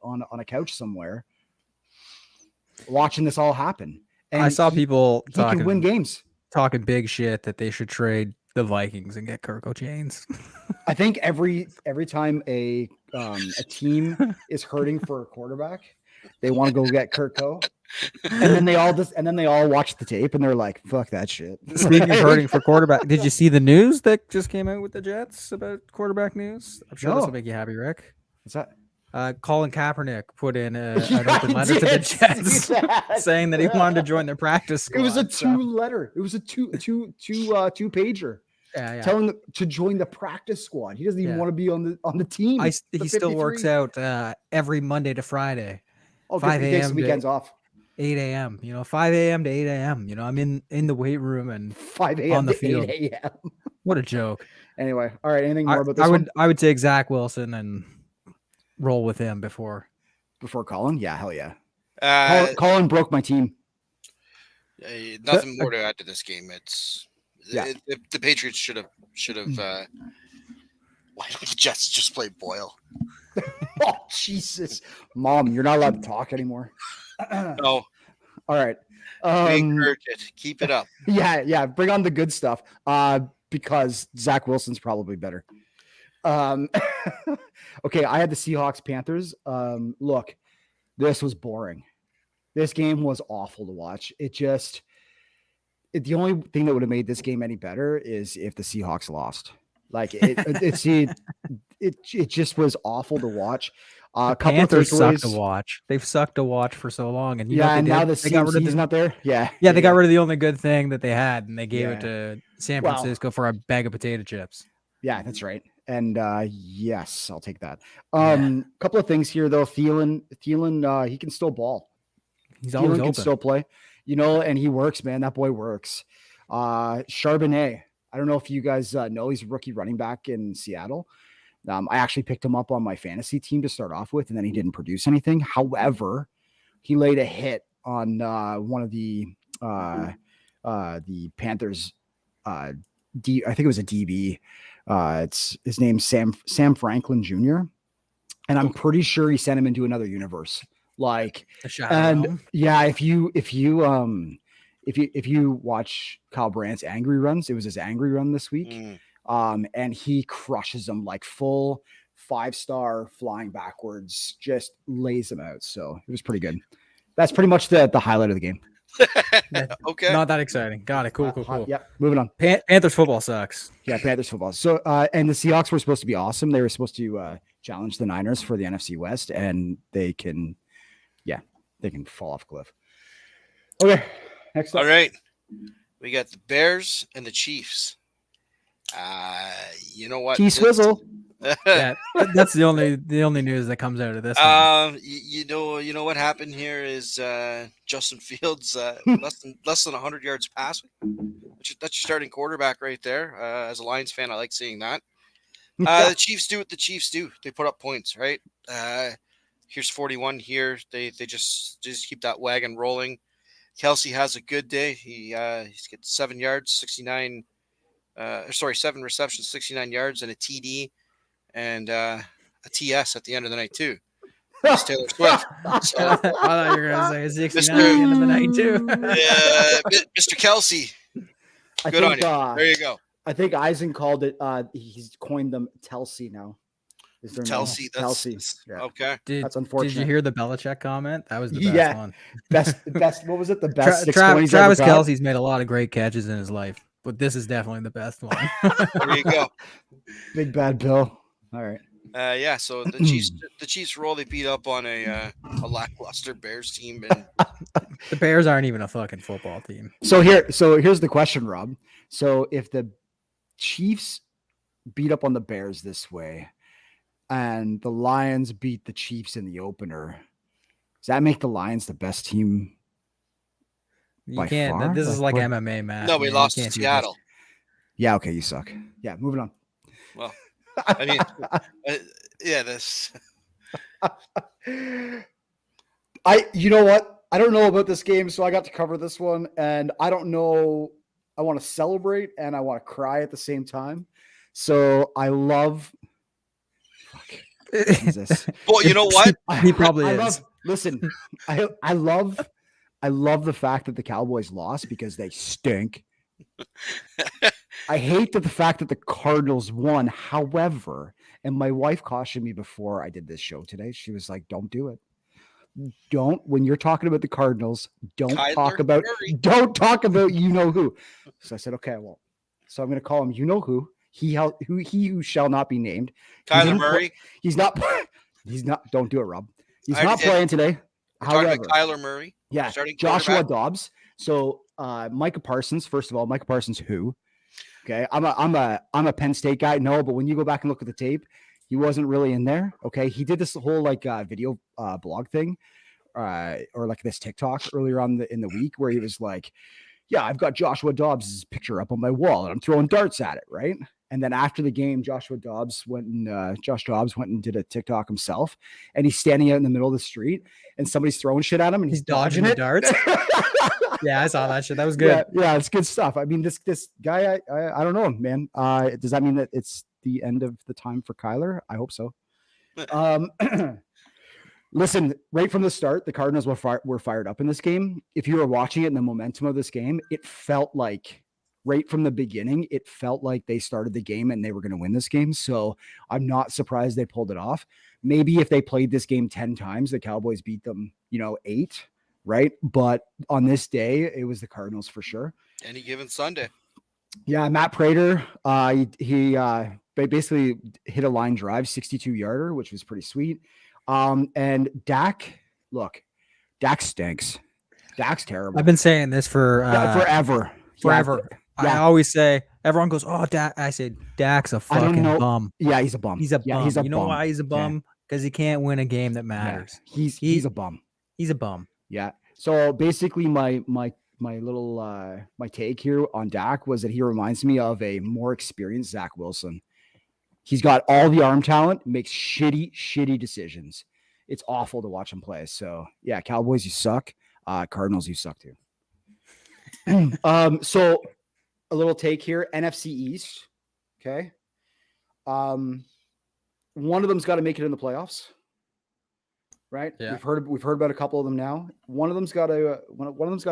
couch somewhere, watching this all happen. And I saw people he can win games, talking big shit that they should trade the Vikings and get Kirk James. I think every time a team is hurting for a quarterback, they want to go get Kirko. And then they all watch the tape and they're like, fuck that shit. Speaking of hurting for quarterback, did you see the news that just came out with the Jets about quarterback news? I'm sure this will make you happy, Rick. What's that? Colin Kaepernick put in an open letter to the Jets saying that he wanted to join their practice squad. It was a two-letter. It was a two-pager. Yeah. Telling them to join the practice squad. He doesn't even want to be on the team. He still works out every Monday to Friday. Oh, 5 a.m. weekends off. 8 a.m. 5 a.m. to 8 a.m. I'm in the weight room and 5 a.m. on the to field. 8 a.m. What a joke. Anyway, all right. Anything more about this one? I would take Zach Wilson and roll with him before Colin. Yeah, hell yeah. Colin broke my team. Nothing more to add to this game. The Patriots should have. Why don't the Jets just play Boyle? Oh, Jesus. Mom, you're not allowed to talk anymore. No. All right. Encourage it. Keep it up. Yeah. Bring on the good stuff. Because Zach Wilson's probably better. Okay, I had the Seahawks Panthers. Look, this was boring. This game was awful to watch. The only thing that would have made this game any better is if the Seahawks lost. Like it just was awful to watch. A couple Panthers of suck to takeaways. watch. They've sucked to watch for so long, and you know Yeah, what and they now did? the They got rid of CMC's not there. Yeah, yeah, they got rid of the only good thing that they had, and they gave Yeah. it to San Well- Francisco for a bag of potato chips. Yeah, that's right. And yes, I'll take that. Yeah. Couple of things here though. Thielen, he can still ball. He's always Thielen can open. still play, and he works, man. That boy works. Charbonnet. I don't know if you guys know he's a rookie running back in Seattle. I actually picked him up on my fantasy team to start off with, and then he didn't produce anything. However, he laid a hit on one of the Panthers. I think it was a DB. It's his name's Sam Franklin Jr. And I'm pretty sure he sent him into another universe. Like, The Shadow and Realm. yeah, if you watch Kyle Brandt's angry runs, it was his angry run this week. And he crushes them like full 5-star flying backwards, just lays them out. So it was pretty good. That's pretty much the highlight of the game. Okay. Not that exciting. Got it. Cool. Yep. Moving on. Panthers football sucks. Yeah, Panthers football. So, and the Seahawks were supposed to be awesome. They were supposed to challenge the Niners for the NFC West, and they can fall off a cliff. Okay, next up. All right. We got the Bears and the Chiefs. You know what? T Swizzle. Yeah, that's the only news that comes out of this. One. You know what happened here is Justin Fields less than 100 yards passing. That's your starting quarterback right there. As a Lions fan, I like seeing that. The Chiefs do what the Chiefs do. They put up points, right? Here's 41 here. They just keep that wagon rolling. Kelsey has a good day. He's got 7 yards, 7 receptions, 69 yards, and a TD, and a TS at the end of the night too. It's Taylor Swift. So, I thought you were going to say 69 at the end of the night too. Mr. Kelsey, good on you. There you go. I think Eisen called it. He's coined them Telsey now. Is their name? Telsey. Telsey. Yeah. Okay. That's unfortunate. Did you hear the Belichick comment? That was the best Yeah. one. Best. What was it? The best. 620s Travis ever caught? Kelsey's made a lot of great catches in his life, but this is definitely the best one. There you go. Big bad Bill. All right. Yeah. So the Chiefs roll. They beat up on a lackluster Bears team, and The Bears aren't even a fucking football team. So here's the question, Rob. So if the Chiefs beat up on the Bears this way, and the Lions beat the Chiefs in the opener, does that make the Lions the best team? You By can't. far? This is Like, like what? MMA, man. no, we lost to Seattle. Yeah, okay, you suck. Yeah, moving on. Well, I mean, yeah, this. You know what? I don't know about this game, so I got to cover this one, and I don't know. I want to celebrate and I want to cry at the same time. So I love. Fuck. Jesus. Well, you know what? He probably I is. love, listen, I love the fact that the Cowboys lost because they stink. I hate the fact that the Cardinals won. However, and my wife cautioned me before I did this show today. She was like, "Don't do it. Don't when you're talking about the Cardinals. Don't talk about you know who." So I said, "Okay, I won't." So I'm going to call him you know who. He who shall not be named. Kyler Murray. He's not. Don't do it, Rob. He's I not did. playing today. Talking However, about Kyler Murray. yeah, starting Joshua quarterback. Dobbs. So Micah Parsons. First of all, Micah Parsons who? Okay, I'm a Penn State guy. No, but when you go back and look at the tape, he wasn't really in there. Okay, he did this whole video blog thing, or like this TikTok earlier on in the week where he was like, "Yeah, I've got Joshua Dobbs' picture up on my wall and I'm throwing darts at it, right?" And then after the game, Josh Dobbs went and did a TikTok himself, and he's standing out in the middle of the street, and somebody's throwing shit at him, and he's dodging the it. darts. Yeah, I saw that shit. That was good. Yeah, it's good stuff. I mean, this guy, I don't know, man. Does that mean that it's the end of the time for Kyler? I hope so. Listen, right from the start, the Cardinals were fired up in this game. If you were watching it in the momentum of this game, it felt like right from the beginning, it felt like they started the game and they were going to win this game. So I'm not surprised they pulled it off. Maybe if they played this game 10 times, the Cowboys beat them, 8, right? But on this day, it was the Cardinals for sure. Any given Sunday. Yeah, Matt Prater. He basically hit a line drive, 62 yarder, which was pretty sweet. And Dak, look, Dak stinks. Dak's terrible. I've been saying this for forever. forever. I Yeah. always say, everyone goes, "Oh, Dak." I say, Dak's a I don't fucking know. bum. Yeah, he's a bum. He's a Yeah, bum. he's a You know bum. why he's a bum? Because he can't win a game that Yeah, matters. he's a bum. He's a bum. Yeah. So basically, my little my take here on Dak was that he reminds me of a more experienced Zach Wilson. He's got all the arm talent, makes shitty decisions. It's awful to watch him play. So yeah, Cowboys, you suck. Cardinals, you suck too. So a little take here, NFC East. Okay. One of them's got to make it in the playoffs. Right? Yeah. We've heard about a couple of them now. One of them's got to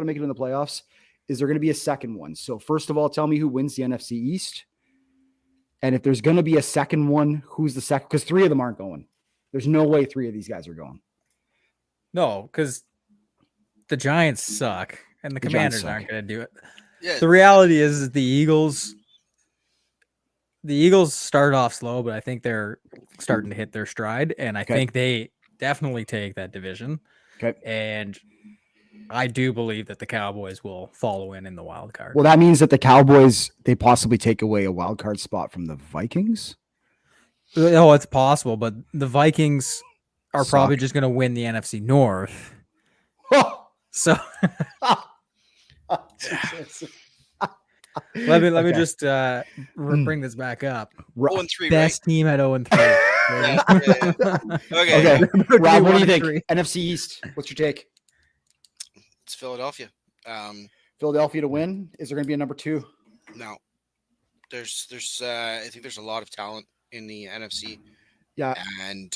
make it in the playoffs. Is there going to be a second one? So first of all, tell me who wins the NFC East. And if there's going to be a second one, who's the second? Because three of them aren't going. There's no way three of these guys are going. No, because the Giants suck and the The Commanders Giants suck. aren't going to do it. Yeah, The reality is the Eagles started off slow, but I think they're starting to hit their stride, and I Okay. think they definitely take that division. Okay. And I do believe that the Cowboys will follow in the wild card. Well, that means that the Cowboys, they possibly take away a wild card spot from the Vikings. Oh, it's possible, but the Vikings are probably Suck. just going to win the NFC North. So let me Okay. just bring this back up. 0-3, right? Best team at 0-3. Yeah, yeah. Okay, Okay. Rob, what do you think? 1-3. NFC East. What's your take? it's Philadelphia. Philadelphia to win. Is there going to be a number two? Now, there's I think there's a lot of talent in the NFC, Yeah. and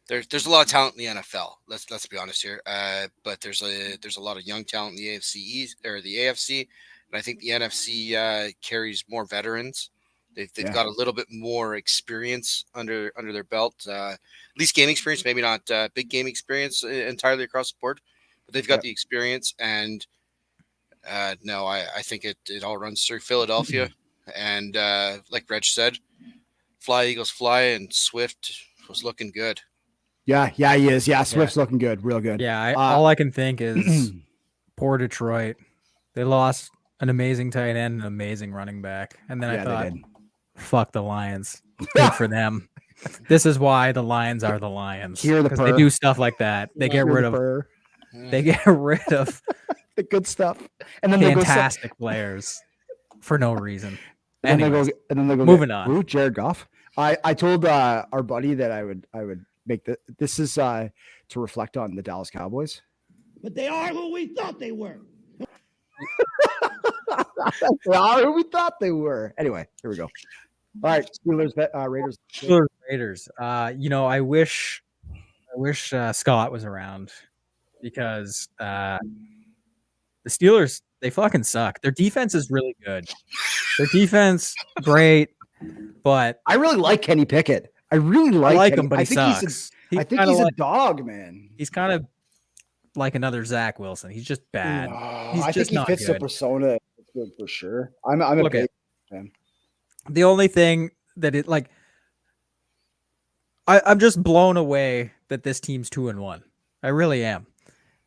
there's a lot of talent in the NFL. Let's be honest here. But there's a lot of young talent in the AFC East or the AFC, and I think the NFC carries more veterans. They've Yeah. got a little bit more experience under their belt, at least game experience, maybe not big game experience entirely across the board, but they've got Yeah. the experience. And no, I think it all runs through Philadelphia. And like Reg said, fly Eagles fly, and Swift was looking good. Yeah, he is. Yeah, Swift's looking good, real good. Yeah, Uh, all I can think is poor Detroit. They lost an amazing tight end, an amazing running back, and then I Yeah, thought, they did. fuck the Lions. Good for them. This is why the Lions are the Lions. Hear the 'Cause they purr. do stuff like that. They get Hear rid the of purr, they get rid of the good stuff, and then they go. fantastic players for no reason. And then Anyways, they go. moving get- on. Ooh, Jared Goff. I told our buddy that I would make this is to reflect on the Dallas Cowboys. But they are who we thought they were. They are who we thought they were. Anyway, here we go. All right, Steelers, Raiders. Steelers, Raiders. I wish Scott was around because the Steelers, they fucking suck. Their defense is really good. Their defense, great, but I really like Kenny Pickett. I really I like Kenny. him, but he think sucks. I think kinda he's a like- dog, man. he's kind of like another Zach Wilson. He's just bad. He's I think just he not fits the good. persona good for sure. I'm a Look big at- fan. The only thing that it like, I'm just blown away that this team's 2-1. I really am.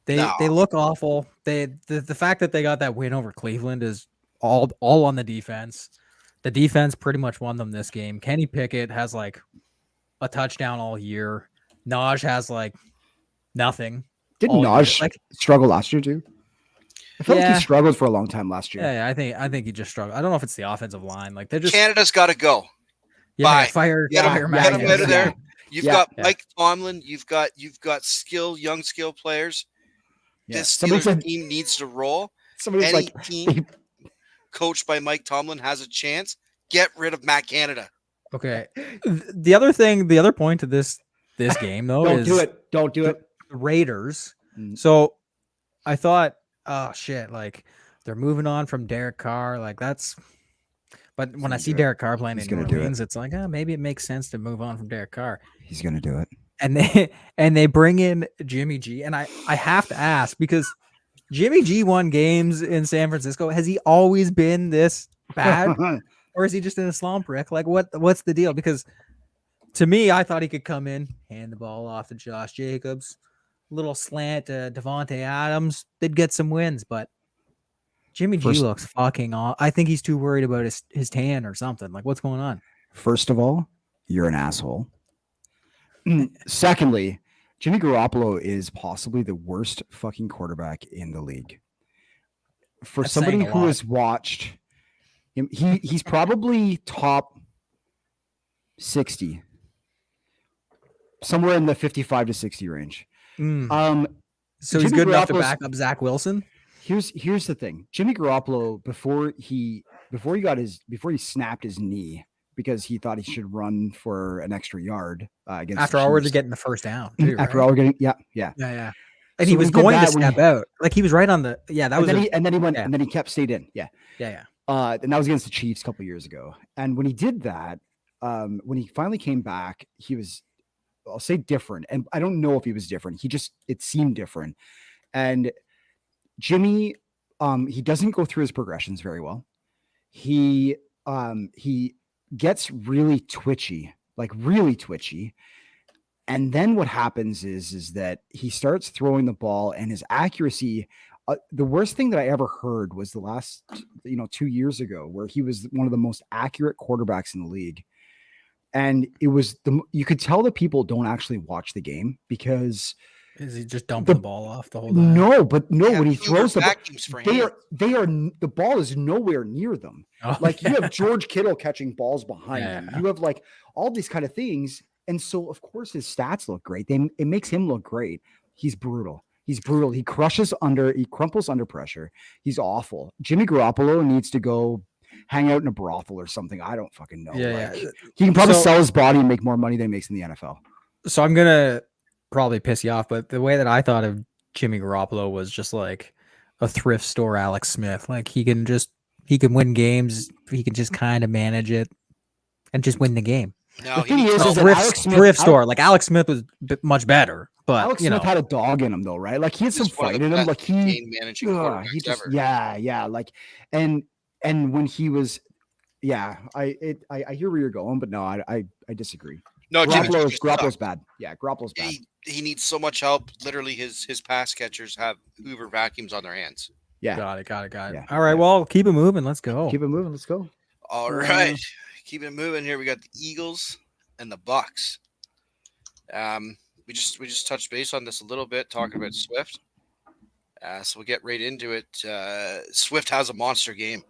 They No. look awful. The fact that they got that win over Cleveland is all on the defense. The defense pretty much won them this game. Kenny Pickett has like a touchdown all year. Naj has like nothing. Didn't all year. Naj Like, struggle last year too? I felt like Yeah. he struggled for a long time last year. yeah, I think he just struggled. I don't know if it's the offensive line. Like they're just Canada's got to go. yeah, bye. fire Get 'em- fire get Matt 'em Canada. out of there. You've Yeah. got Yeah. Mike Tomlin. You've got young skill players. Yeah. This Somebody Steelers said, team needs to roll. somebody's Any like, team coached by Mike Tomlin has a chance. Get rid of Matt Canada. Okay. The other point to this game though don't is do it. Don't do it. the Raiders. Mm. So I thought, oh shit, like they're moving on from Derek Carr. Like that's but when I gonna see do it. Derek Carr playing He's in New gonna do it. Orleans, it's like, maybe it makes sense to move on from Derek Carr. He's gonna do it. And they bring in Jimmy G. And I have to ask because Jimmy G won games in San Francisco. Has he always been this bad, or is he just in a slump, Rick? Like, what's the deal? Because to me, I thought he could come in, hand the ball off to Josh Jacobs, little slant to Devontae Adams. They'd get some wins, but Jimmy G First- looks fucking off. I think he's too worried about his tan or something. Like, what's going on? First of all, you're an asshole. Secondly, Jimmy Garoppolo is possibly the worst fucking quarterback in the league. For That's somebody saying a who lot. has watched him, he's probably top 60, somewhere in the 55 to 60 range. So he's Jimmy good enough to Garoppolo's- back up Zach Wilson. Here's the thing. Jimmy Garoppolo, before he snapped his knee because he thought he should run for an extra yard against After the already Chiefs. getting the first down. Too, After right? all we're getting yeah. Yeah. So And he when was he did going to that, when step out. Like he was right on the that was and then he went yeah. and then he kept stayed in. Yeah. yeah. And that was against the Chiefs a couple years ago. And when he did that, when he finally came back, he was, I'll say different. And I don't know if he was different. It seemed different. And Jimmy, he doesn't go through his progressions very well. He gets really twitchy. And then what happens is that he starts throwing the ball and his accuracy. The worst thing that I ever heard was the last, 2 years ago, where he was one of the most accurate quarterbacks in the league. And it was you could tell that people don't actually watch the game because Is he just dumping the ball off the whole time? no, Yeah, when he Hoover throws the ball, vacuums for him. the ball is nowhere near them. Oh, Like yeah. you have George Kittle catching balls behind him. Yeah. You have like all these kind of things. And so of course his stats look great. It makes him look great. He's brutal. He crumples under pressure. He's awful. Jimmy Garoppolo needs to go hang out in a brothel or something. I don't fucking know. Yeah. He can probably So- sell his body and make more money than he makes in the NFL. So I'm gonna probably piss you off, but the way that I thought of Jimmy Garoppolo was just like a thrift store Alex Smith. Like he can win games. He can just kind of manage it and just win the game. No, The he thing needs is to- that Alex Smith- thrift store. Like Alex Smith was much better, but Alex you know, Smith had a dog in him though, right? Like he had some he's one of fight the in him. best Like he game managing quarterbacks he just ever. yeah. Like and when he was I hear where you're going, but no, I disagree. No, Jimmy G just Garoppolo's sucks. bad. Yeah, Garoppolo's bad. He needs so much help. Literally, his pass catchers have Hoover vacuums on their hands. Yeah. got it. Yeah, All right, yeah. well, keep it moving. Let's go. Keep it moving. Let's go. All right, keep it moving here. We got the Eagles and the Bucks. We just touched base on this a little bit, talking about Swift. So we'll get right into it. Swift has a monster game.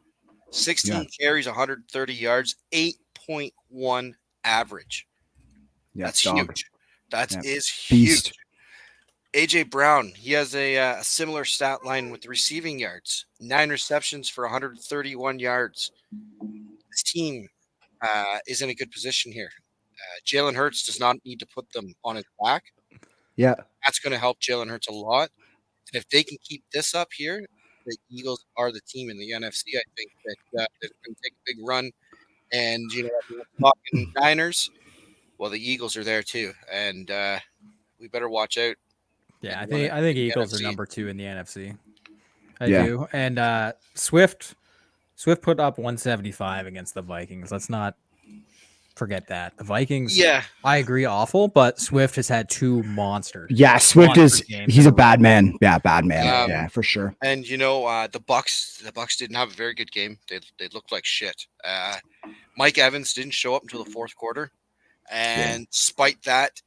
16 carries, 130 yards, 8.1 average. Yeah, That's dog. huge. That Yeah. is Beast. huge. AJ Brown, he has a similar stat line with the receiving yards. 9 receptions for 131 yards. This team is in a good position here. Jalen Hurts does not need to put them on his back. Yeah. That's going to help Jalen Hurts a lot. And if they can keep this up here, the Eagles are the team in the NFC. I think that they're going to take a big run. And, we're talking Niners. Well, the Eagles are there too. And we better watch out. Yeah, I in think the Eagles are NFC. number 2 in the NFC. I Yeah. do. And Swift put up 175 against the Vikings. Let's not forget that. The Vikings, Yeah. I agree, awful, but Swift has had 2 monsters. Yeah, Swift Monster games he's in a a bad man. Yeah, bad man. Um, yeah, for sure. And the Bucks didn't have a very good game. They looked like shit. Mike Evans didn't show up until the fourth quarter, and despite that,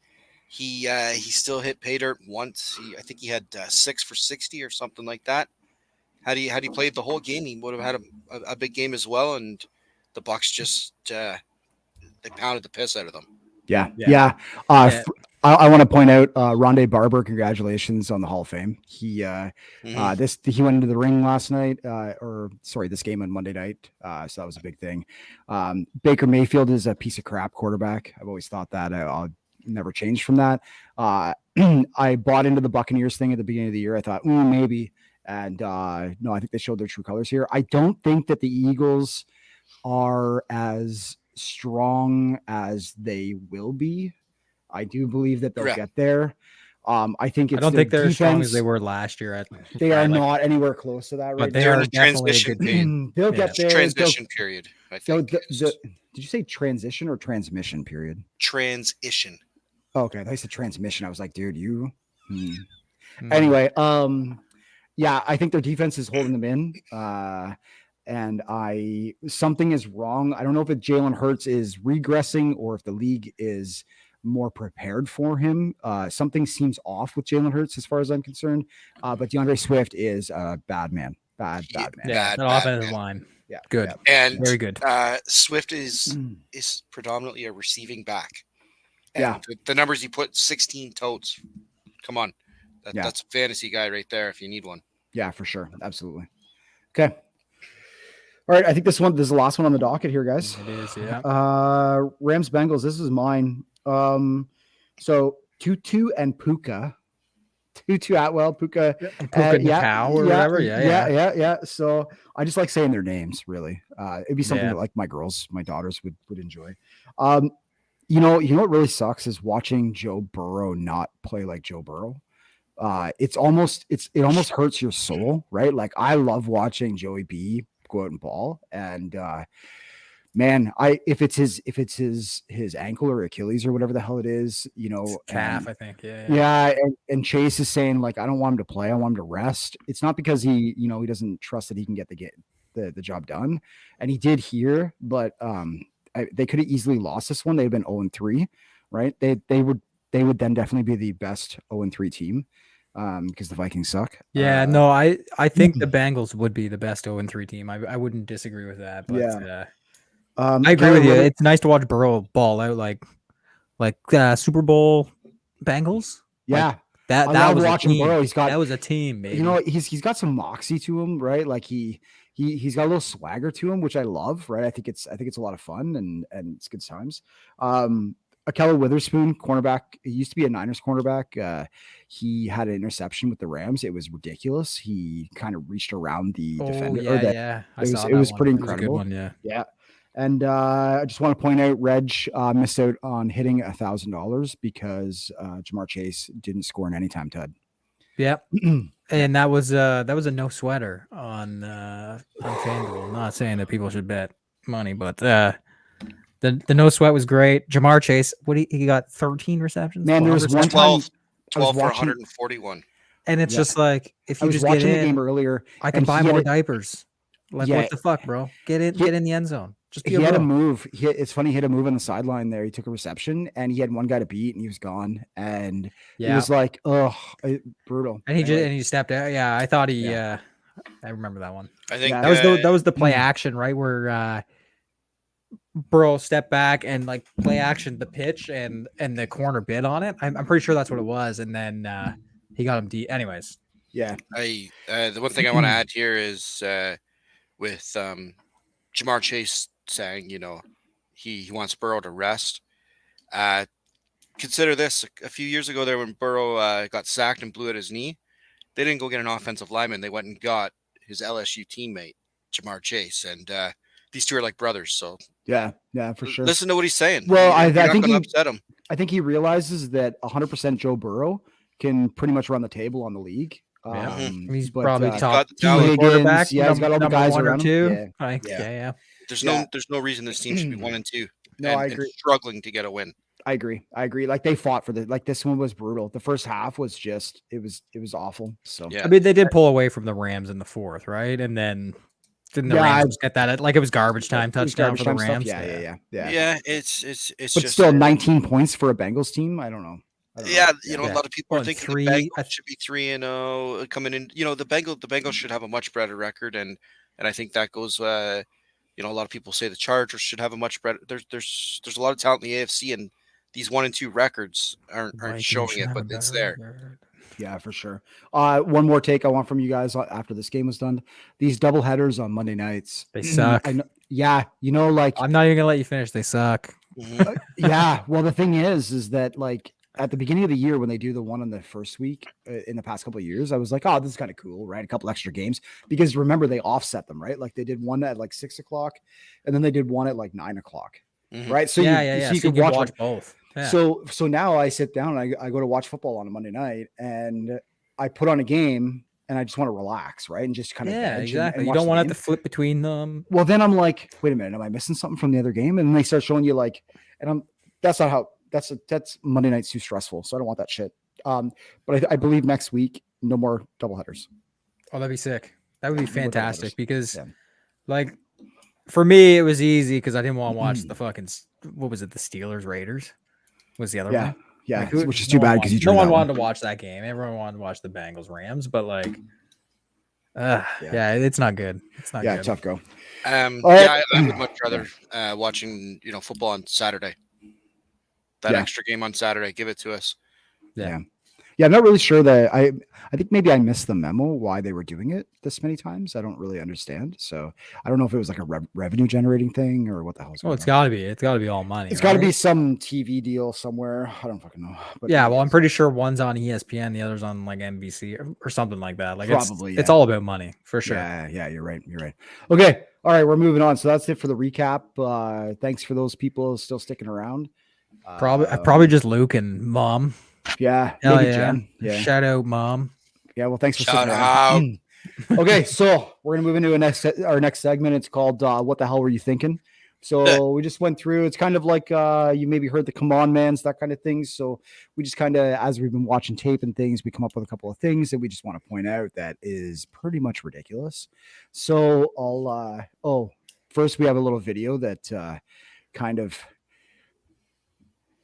he still hit pay dirt once. I think he had 6 for 60 or something like that. Had he played the whole game, he would have had a big game as well. And the Bucks just they pounded the piss out of them. Yeah. Yeah. I want to point out Rondé Barber. Congratulations on the Hall of Fame. He Mhm. he went into the ring last night, this game on Monday night. So that was a big thing. Baker Mayfield is a piece of crap quarterback. I've always thought that. I'll never change from that. I bought into the Buccaneers thing at the beginning of the year. I thought maybe, and no, I think they showed their true colors here. I don't think that the Eagles are as strong as they will be. I do believe that they'll Correct. get there. I think it's I don't their think they're as strong as defense. they were last year. They are like, not anywhere close to that but right they They're now. in are a definitely a transition good period. team. They'll Yeah. get there. Transition period, I think. Did you say transition or transmission period? Transition. Oh, okay, I thought you said transmission. I was like, dude, you. Mhm. Anyway, yeah, I think their defense is holding them in. And something is wrong. I don't know if Jalen Hurts is regressing or if the league is more prepared for him. Something seems off with Jalen Hurts as far as I'm concerned. But DeAndre Swift is a bad man. Bad man. Yeah, Bad, that bad, offensive bad. line. Yeah. Good. yeah. And Very good. Swift is predominantly a receiving back. And Yeah. the numbers he put, 16 totes. Come on. Yeah. That's a fantasy guy right there if you need one. Yeah, for sure. Absolutely. Okay. All right. I think this is the last one on the docket here, guys. It is, yeah. Rams Bengals. This is mine. So Tutu and Puka. Tutu Atwell, Puka. Puka Nakau or whatever. Yeah. So I just like saying their names, really. It'd be something Yeah. that like my daughters would enjoy. You know what really sucks is watching Joe Burrow not play like Joe Burrow. It almost hurts your soul, right? Like I love watching Joey B go out and ball, and man, if it's his ankle or Achilles or whatever the hell it is, you know, Calf, I think. Yeah. yeah, and Chase is saying like, I don't want him to play, I want him to rest. It's not because he doesn't trust that he can get the job done, and he did here, but they could have easily lost this one. They've been 0-3, right? They would then definitely be the best 0-3 team. Because the Vikings suck. Yeah, no, I think the Bengals would be the best 0-3 team. I wouldn't disagree with that. But Yeah. I agree with you. It's nice to watch Burrow ball out like Super Bowl Bengals. Yeah, Like, that I love was watching a team. Burrow. That was a team, baby. You know, he's got some moxie to him, right? Like he's got a little swagger to him, which I love, right? I think it's a lot of fun and it's good times. Akella Witherspoon, cornerback. He used to be a Niners cornerback. He had an interception with the Rams. It was ridiculous. He kind of reached around the defender. Yeah. It was pretty It was a good incredible. one, yeah. Yeah. And I just want to point out, Reg missed out on hitting $1,000 because Jamar Chase didn't score an anytime TUD. Yep. And that was a no sweater on FanDuel. I'm not saying that people should bet money, but the no sweat was great. Jamar Chase, he got 13 receptions. Man, there was one time 12 for watching- 141. And it's just like, if I you was just get watching the in, game earlier. I can and buy he had more a- diapers. Like, Yeah. what the fuck, bro? Get in the end zone. Just be He had a bro. move. It's funny. He had a move on the sideline there. He took a reception and he had one guy to beat and he was gone. And it Yeah. was like, brutal. And he Anyway, just stepped out. Yeah, I thought he. Yeah. I remember that one. I think Yeah. That was the play action, right? Where Burrow stepped back and like play action the pitch and the corner bid on it. I'm pretty sure that's what it was. And then he got him deep. Anyways, yeah. the one thing I want to add here is with Jamar Chase saying, he wants Burrow to rest. Consider this: a few years ago, there when Burrow got sacked and blew at his knee, they didn't go get an offensive lineman. They went and got his LSU teammate, Jamar Chase, and these two are like brothers. So Yeah, for sure. listen to what he's saying. Well, I You're not think gonna he- upset him. I think he realizes that 100% Joe Burrow can pretty much run the table on the league. Yeah. Mhm. he's but, probably uh, top got the two talent. quarterback. Yeah, he's got all the number guys one or around him. two. Yeah. Like, Yeah. yeah. There's Yeah. no reason this team should be 1-2. No, and, I and agree. struggling to get a win. I agree. Like they fought for this one was brutal. The first half was just it was awful. So Yeah. I mean, they did pull away from the Rams in the fourth, right? And then didn't the Yeah, Rams just get that? Like it was garbage time It was touchdown for the garbage time Rams. stuff. Yeah. Yeah, it's But just still 19 points for a Bengals team. I don't know. Yeah, a Yeah. lot of people are Well, thinking three- the Bengals should be 3-0 coming in. The Bengals should have a much better record, and I think that goes. A lot of people say the Chargers should have a much better. There's a lot of talent in the AFC, and these 1-2 records aren't Vikings showing should it, have but a it's better there. record. Yeah, for sure. One more take I want from you guys after this game was done. These double headers on Monday nights. They suck. I know, yeah, like I'm not even gonna let you finish. They suck. Mhm. yeah. Well, the thing is that like at the beginning of the year when they do the one on the first week in the past couple of years, I was like, oh, this is kind of cool, right? A couple extra games because remember they offset them, right? Like they did one at like 6 o'clock, and then they did one at like 9 o'clock. Mhm. right? So yeah. so you So can you can watch, watch both. Yeah. So now I sit down and I go to watch football on a Monday night and I put on a game and I just want to relax, right? And just kind of Yeah, veg exactly. and You watch don't the want to have game. to flip between them. Well, then I'm like, wait a minute, am I missing something from the other game? And then they start showing you like, and that's not how that's Monday night's too stressful. So I don't want that shit. But I believe next week, no more doubleheaders. Oh, that'd be sick. That would be No more doubleheaders. fantastic because, Yeah. like, for me, it was easy because I didn't want to watch the fucking what was it? The Steelers Raiders was the other Yeah. one. Yeah. Like, who- Which is no too one bad wanted- because you no drew one that wanted one. to watch that game. Everyone wanted to watch the Bengals Rams, but like, Yeah. yeah, it's not good. It's not Yeah, good. tough go. Yeah, right. I would much rather watching football on Saturday. That Yeah. extra game on Saturday, give it to us. Yeah. Yeah, I'm not really sure that I think maybe I missed the memo why they were doing it this many times. I don't really understand. So I don't know if it was like a revenue generating thing or what the hell's Oh, going it's on. got to be. It's got to be all money. It's got to right? be some TV deal somewhere. I don't fucking know. But Yeah, well, I'm pretty sure one's on ESPN, the other's on like NBC or something like that. Like Probably, it's yeah. all about money for sure. Yeah, you're right. You're right. Okay. All right, we're moving on. So that's it for the recap. Thanks for those people still sticking around. Probably just Luke and Mom. Yeah. Hell Maybe yeah. Jen. Yeah. Shout out, Mom. Yeah. Well, thanks for Shout sticking out. around. Okay, so we're gonna move into our next segment. It's called "What the hell were you thinking?" So we just went through. It's kind of like you maybe heard the "Come on, mans," that kind of thing. So we just kind of, as we've been watching tape and things, we come up with a couple of things that we just want to point out that is pretty much ridiculous. So I'll. First we have a little video that kind of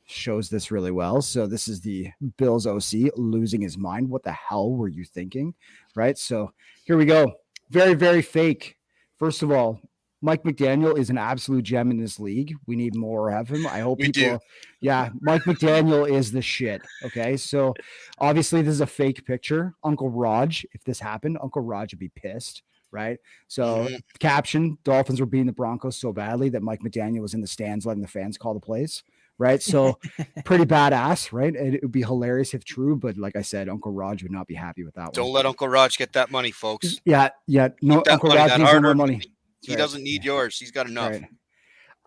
shows this really well. So this is the Bills OC losing his mind. What the hell were you thinking? Right. So here we go. Very, very fake. First of all, Mike McDaniel is an absolute gem in this league. We need more of him. I hope We people. do. Yeah, Mike McDaniel is the shit. Okay. So obviously this is a fake picture. Uncle Raj, if this happened, Uncle Raj would be pissed. Right. So caption, Dolphins were beating the Broncos so badly that Mike McDaniel was in the stands letting the fans call the plays. Right. So pretty badass. Right. And it would be hilarious if true. But like I said, Uncle Raj would not be happy with that Don't one. let Uncle Raj get that money, folks. Yeah. No, that Uncle money, Raj that needs no more hard-earned money. money. He doesn't need yours. He's got enough.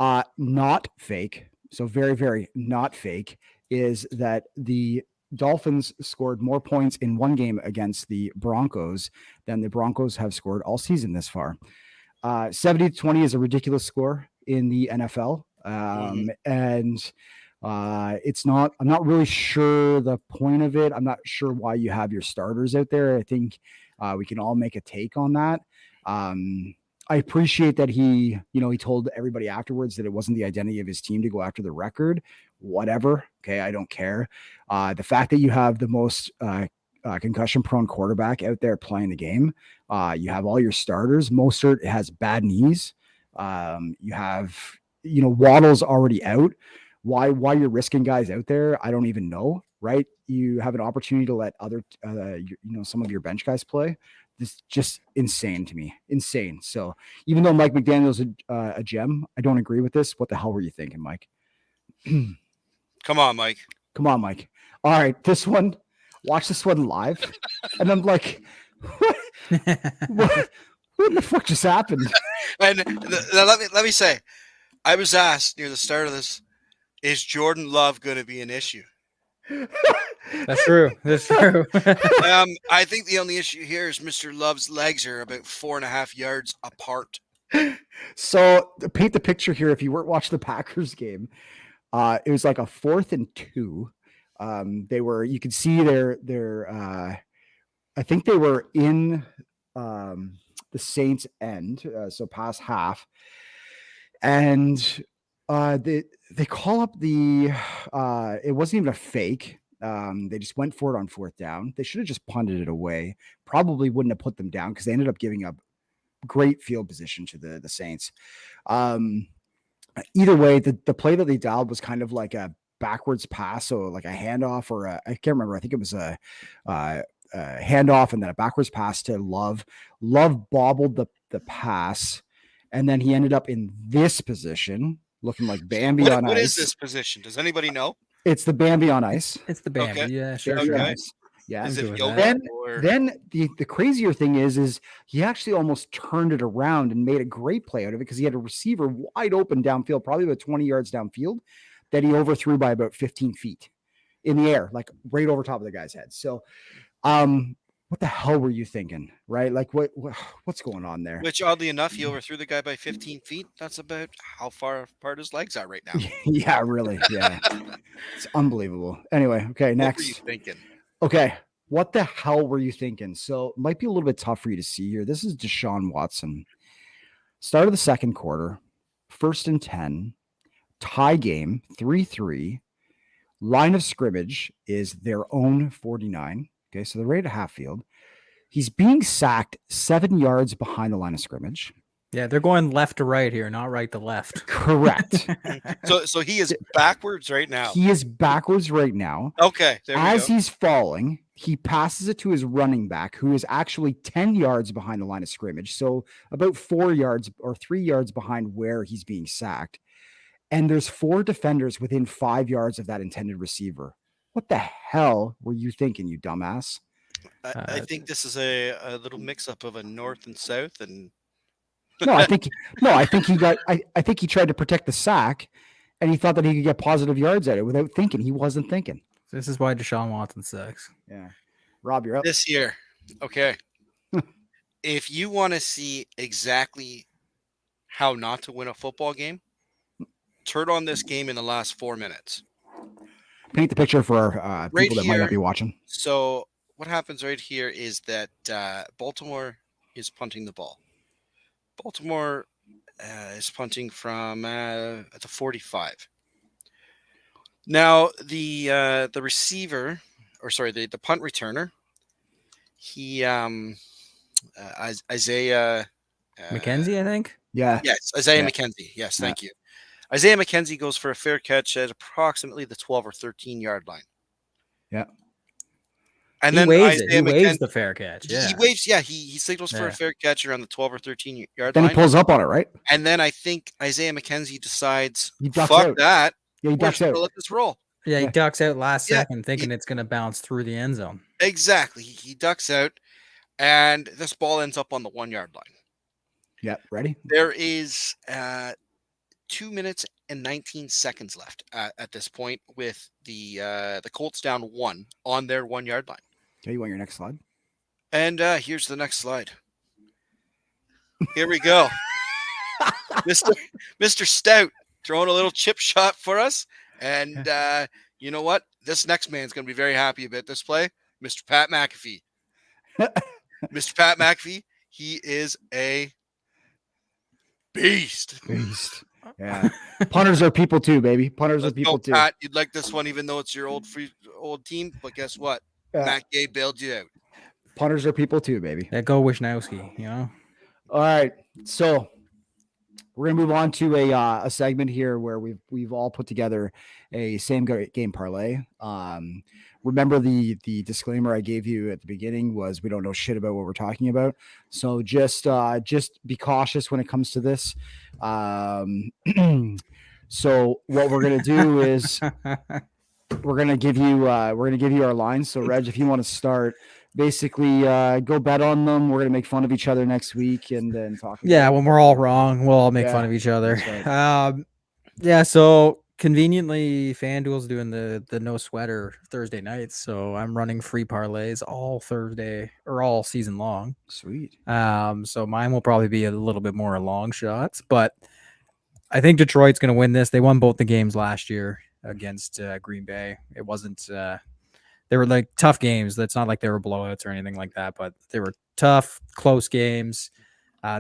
Right. Not fake. So very, very not fake is that the Dolphins scored more points in one game against the Broncos than the Broncos have scored all season this far. 70-20 is a ridiculous score in the NFL. And it's not, I'm not really sure the point of it. I'm not sure why you have your starters out there. I think we can all make a take on that. I appreciate that he told everybody afterwards that it wasn't the identity of his team to go after the record, whatever. Okay. I don't care. The fact that you have the most, concussion prone quarterback out there playing the game. You have all your starters. Mostert has bad knees. You have, Waddle's already out. Why you're risking guys out there? I don't even know. Right. You have an opportunity to let other, some of your bench guys play. This is just insane to me. Insane. So even though Mike McDaniel's a gem, I don't agree with this. What the hell were you thinking, Mike? Come on, Mike. Come on, Mike. All right. This one, watch this one live. And I'm like, what the fuck just happened? And let me say, I was asked near the start of this, is Jordan Love going to be an issue? That's true. That's true. I think the only issue here is Mr. Love's legs are about 4.5 yards apart. So to paint the picture here, if you weren't watching the Packers game, it was like a 4th and 2. You could see their I think they were in the Saints end, so past half, and they call up it wasn't even a fake. They just went for it on 4th down. They should have just punted it away. Probably wouldn't have put them down because they ended up giving up great field position to the Saints. Either way, the play that they dialed was kind of like a backwards pass, so like a handoff or I can't remember. I think it was a handoff and then a backwards pass to Love. Love bobbled the pass, and then he ended up in this position, looking like Bambi on ice. What is this position? Does anybody know? It's the Bambi on ice. It's the Bambi. Okay. Yeah, sure. Okay. Sure. Yeah. Is I'm it good with yoga Then, or then the crazier thing is he actually almost turned it around and made a great play out of it because he had a receiver wide open downfield, probably about 20 yards downfield, that he overthrew by about 15 feet in the air, like right over top of the guy's head. So, what the hell were you thinking, right? Like what's going on there? which oddly enough, he overthrew the guy by 15 feet. That's about how far apart his legs are right now. Yeah, really. Yeah. It's unbelievable. Anyway, okay, What were you next. thinking? Okay. What the hell were you thinking? So it might be a little bit tough for you to see here. This is Deshaun Watson. Start of the second quarter, 1st and 10, tie game, 3-3. Line of scrimmage is their own 49. Okay, so they're right at half field. He's being sacked 7 yards behind the line of scrimmage. Yeah, they're going left to right here, not right to left. Correct. So he is backwards right now. He is backwards right now. Okay, there we As go. he's falling, he passes it to his running back, who is actually 10 yards behind the line of scrimmage. So about 4 yards or 3 yards behind where he's being sacked. And there's 4 defenders within 5 yards of that intended receiver. What the hell were you thinking, you dumbass? I think this is a little mix-up of a north and south, and No, I think I think he tried to protect the sack, and he thought that he could get positive yards at it without thinking. He wasn't thinking. This is why Deshaun Watson sucks. Yeah. Rob, you're up. this year. Okay. If you want to see exactly how not to win a football game, turn on this game in the last 4 minutes. Paint the picture for our Right people that might not here. be watching. So what happens right here is that Baltimore is punting the ball. Baltimore is punting from at the 45. Now the receiver, or sorry, the punt returner, he Isaiah McKenzie, I think. Yeah. Yes, Isaiah Yeah. McKenzie. Yes, thank you. Isaiah McKenzie goes for a fair catch at approximately the 12 or 13 yard line. Yeah. And He then waves it. He Isaiah waves McKenzie, the fair catch. he Yeah. waves, yeah, he signals for Yeah. a fair catch around the 12 or 13 yard Then line. he pulls up on it, right? And then I think Isaiah McKenzie decides, He ducks fuck out. that. Yeah, he We're ducks just going to out. let this roll. Yeah, he Yeah. ducks out last Yeah, second, thinking it's going to bounce through the end zone. Exactly. He ducks out, and this ball ends up on the 1 yard line. Yeah. Ready? There is 2 minutes and 19 seconds left at this point, with the Colts down 1 on their 1 yard line. Okay, you want your next slide? And here's the next slide. Here we go. Mr. Stout throwing a little chip shot for us. And you know what? This next man's going to be very happy about this play. Mr. Pat McAfee. Mr. Pat McAfee, he is a beast. Beast. Yeah. Punters are people too, baby. Punters are Let's people go, too. Pat. You'd like this one, even though it's your old team. But guess what? Yeah. Matt Gay bailed you out. Punters are people too, baby. Yeah, go Wisnowski, you know? All right. So we're gonna move on to a segment here where we've all put together a same game parlay. Remember the disclaimer I gave you at the beginning was we don't know shit about what we're talking about. So just be cautious when it comes to this. So what we're gonna do is we're gonna give you our lines. So Reg, if you want to start, basically go bet on them. We're gonna make fun of each other next week and then talk. Yeah, about it. when we're all wrong, we'll all make Yeah, fun of each other. that's right. Yeah, so conveniently, FanDuel's doing the no sweater Thursday nights, so I'm running free parlays all Thursday or all season long. Sweet. So mine will probably be a little bit more long shots, but I think Detroit's going to win this. They won both the games last year against Green Bay. It wasn't they were like tough games. That's not like they were blowouts or anything like that, but they were tough, close games.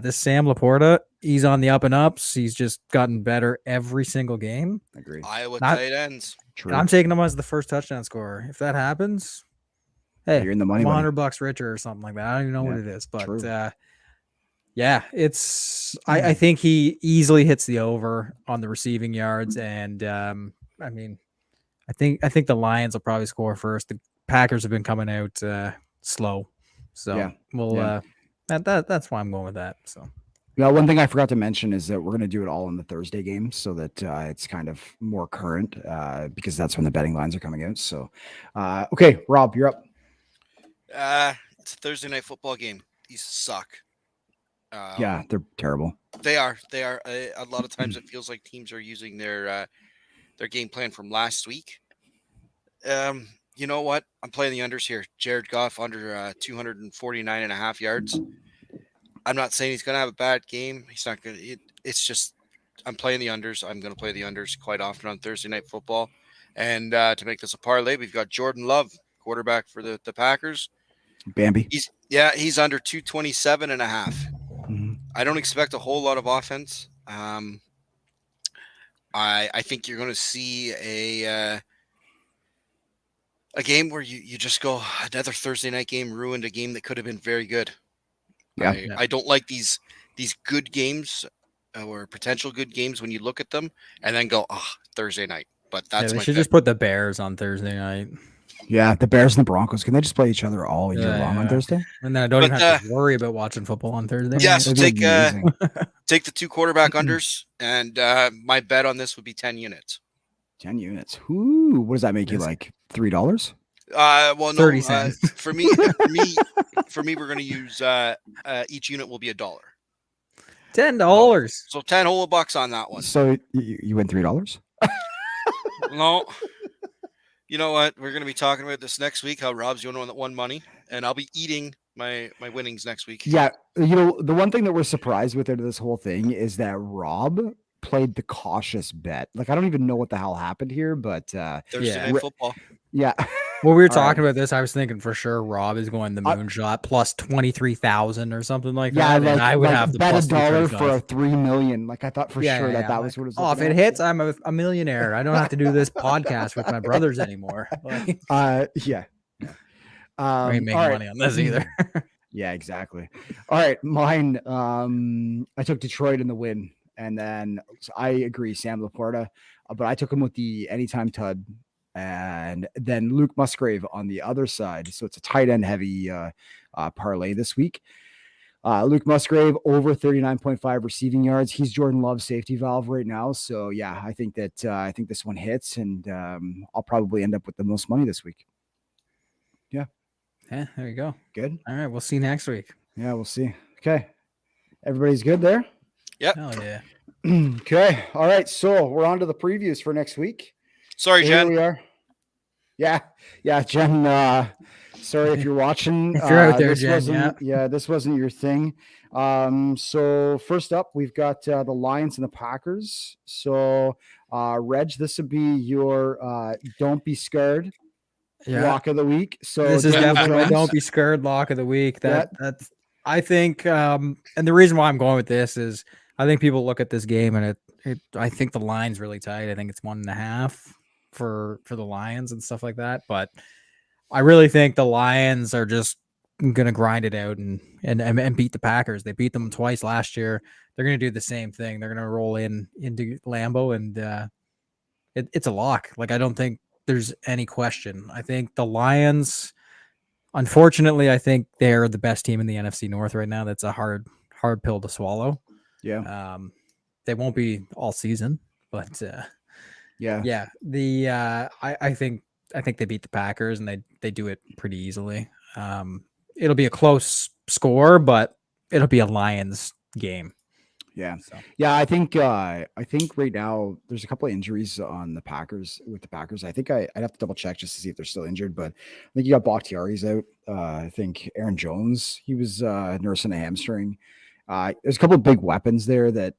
This Sam Laporta, he's on the up and ups. He's just gotten better every single game. Agreed. Iowa Not- tight ends. True. And I'm taking him as the first touchdown scorer. If that happens, hey, You're in the money. I'm buddy. $100 richer or something like that. I don't even know what Yeah, it is, but true. yeah, it's. I think he easily hits the over on the receiving yards, and I mean, I think the Lions will probably score first. The Packers have been coming out slow, so Yeah, we'll. yeah. That's why I'm going with that. So Yeah, one thing I forgot to mention is that we're going to do it all in the Thursday game so that it's kind of more current because that's when the betting lines are coming out. So, okay, Rob, you're up. It's a Thursday night football game. These suck. Yeah, they're terrible. They are. They are. A lot of times it feels like teams are using their game plan from last week. You know what? I'm playing the unders here. Jared Goff under 249 and a half yards. I'm not saying he's going to have a bad game. He's not going to. It's just I'm playing the unders. I'm going to play the unders quite often on Thursday night football. And to make this a parlay, we've got Jordan Love, quarterback for the Packers. Bambi. He's under 227 and a half. Mhm. I don't expect a whole lot of offense. I think you're going to see a game where you just go another Thursday night game ruined a game that could have been very good. Yeah. I don't like these good games or potential good games when you look at them and then go, Thursday night. But that's they my should pick. just put the Bears on Thursday night, Yeah, the Bears and the Broncos. Can they just play each other all year long on Yeah. Thursday? and then I don't even But, have to worry about watching football on Thursday. Yeah, night. so That'd be amazing. take the 2 quarterback unders, and my bet on this would be 10 units. 10 units. Ooh, what does that make you Yes. like? $3? Well, no, 30 cents. for me, we're going to use each unit will be $1. $10. So 10 whole bucks on that one. So you win $3? No. You know what? We're going to be talking about this next week, how Rob's the only one that won money, and I'll be eating my winnings next week. Yeah, the one thing that we're surprised with out of this whole thing is that Rob played the cautious bet. Like I don't even know what the hell happened here, but Thursday Yeah. night football. yeah. When we were All talking about this, I was thinking for sure Rob is going the moonshot plus 23,000 or something like Yeah, that. and I would have the bet plus $1 for 235. a 3 million. Like I thought for sure that I'm was what it was. Oh, if looking it at. hits, I'm a millionaire. I don't have to do this podcast with my brothers anymore. Like, Yeah. I ain't making all right. money on this either. Yeah, exactly. All right, mine. I took Detroit in the win, and then I agree, Sam Laporta, but I took him with the anytime tud, and then Luke Musgrave on the other side. So it's a tight end heavy parlay this week. Luke Musgrave over 39.5 receiving yards. He's Jordan Love's safety valve right now. So yeah, I think this one hits, and I'll probably end up with the most money this week. Yeah, there you go. Good. All right, we'll see you next week. Yeah, we'll see. Okay, everybody's good there. Yep. Hell yeah. Okay. All right. So we're on to the previews for next week. Sorry, Here Jen. we are. Yeah. Jen. Sorry if you're watching. If you're out there, this Jen, wasn't- yeah, this wasn't your thing. So first up, we've got the Lions and the Packers. So, Reg, this would be your don't be scared Yeah. lock of the week. So This is Daniel definitely my Jones- don't be scared lock of the week. That's I think and the reason why I'm going with this is I think people look at this game and I think the line's really tight. I think it's 1.5 for the Lions and stuff like that. But I really think the Lions are just gonna grind it out and beat the Packers. They beat them twice last year. They're gonna do the same thing. They're gonna roll into Lambeau and it's a lock. Like I don't think there's any question. I think the Lions, unfortunately, I think they're the best team in the NFC North right now. That's a hard pill to swallow. Yeah. They won't be all season, but Yeah. I think they beat the Packers and they do it pretty easily. It'll be a close score, but it'll be a Lions game. Yeah. So. Yeah, I think right now there's a couple of injuries on the Packers with the Packers. I think I'd have to double check just to see if they're still injured, but I think you got Bakhtiari's out. I think Aaron Jones, he was nursing a hamstring. There's a couple of big weapons there that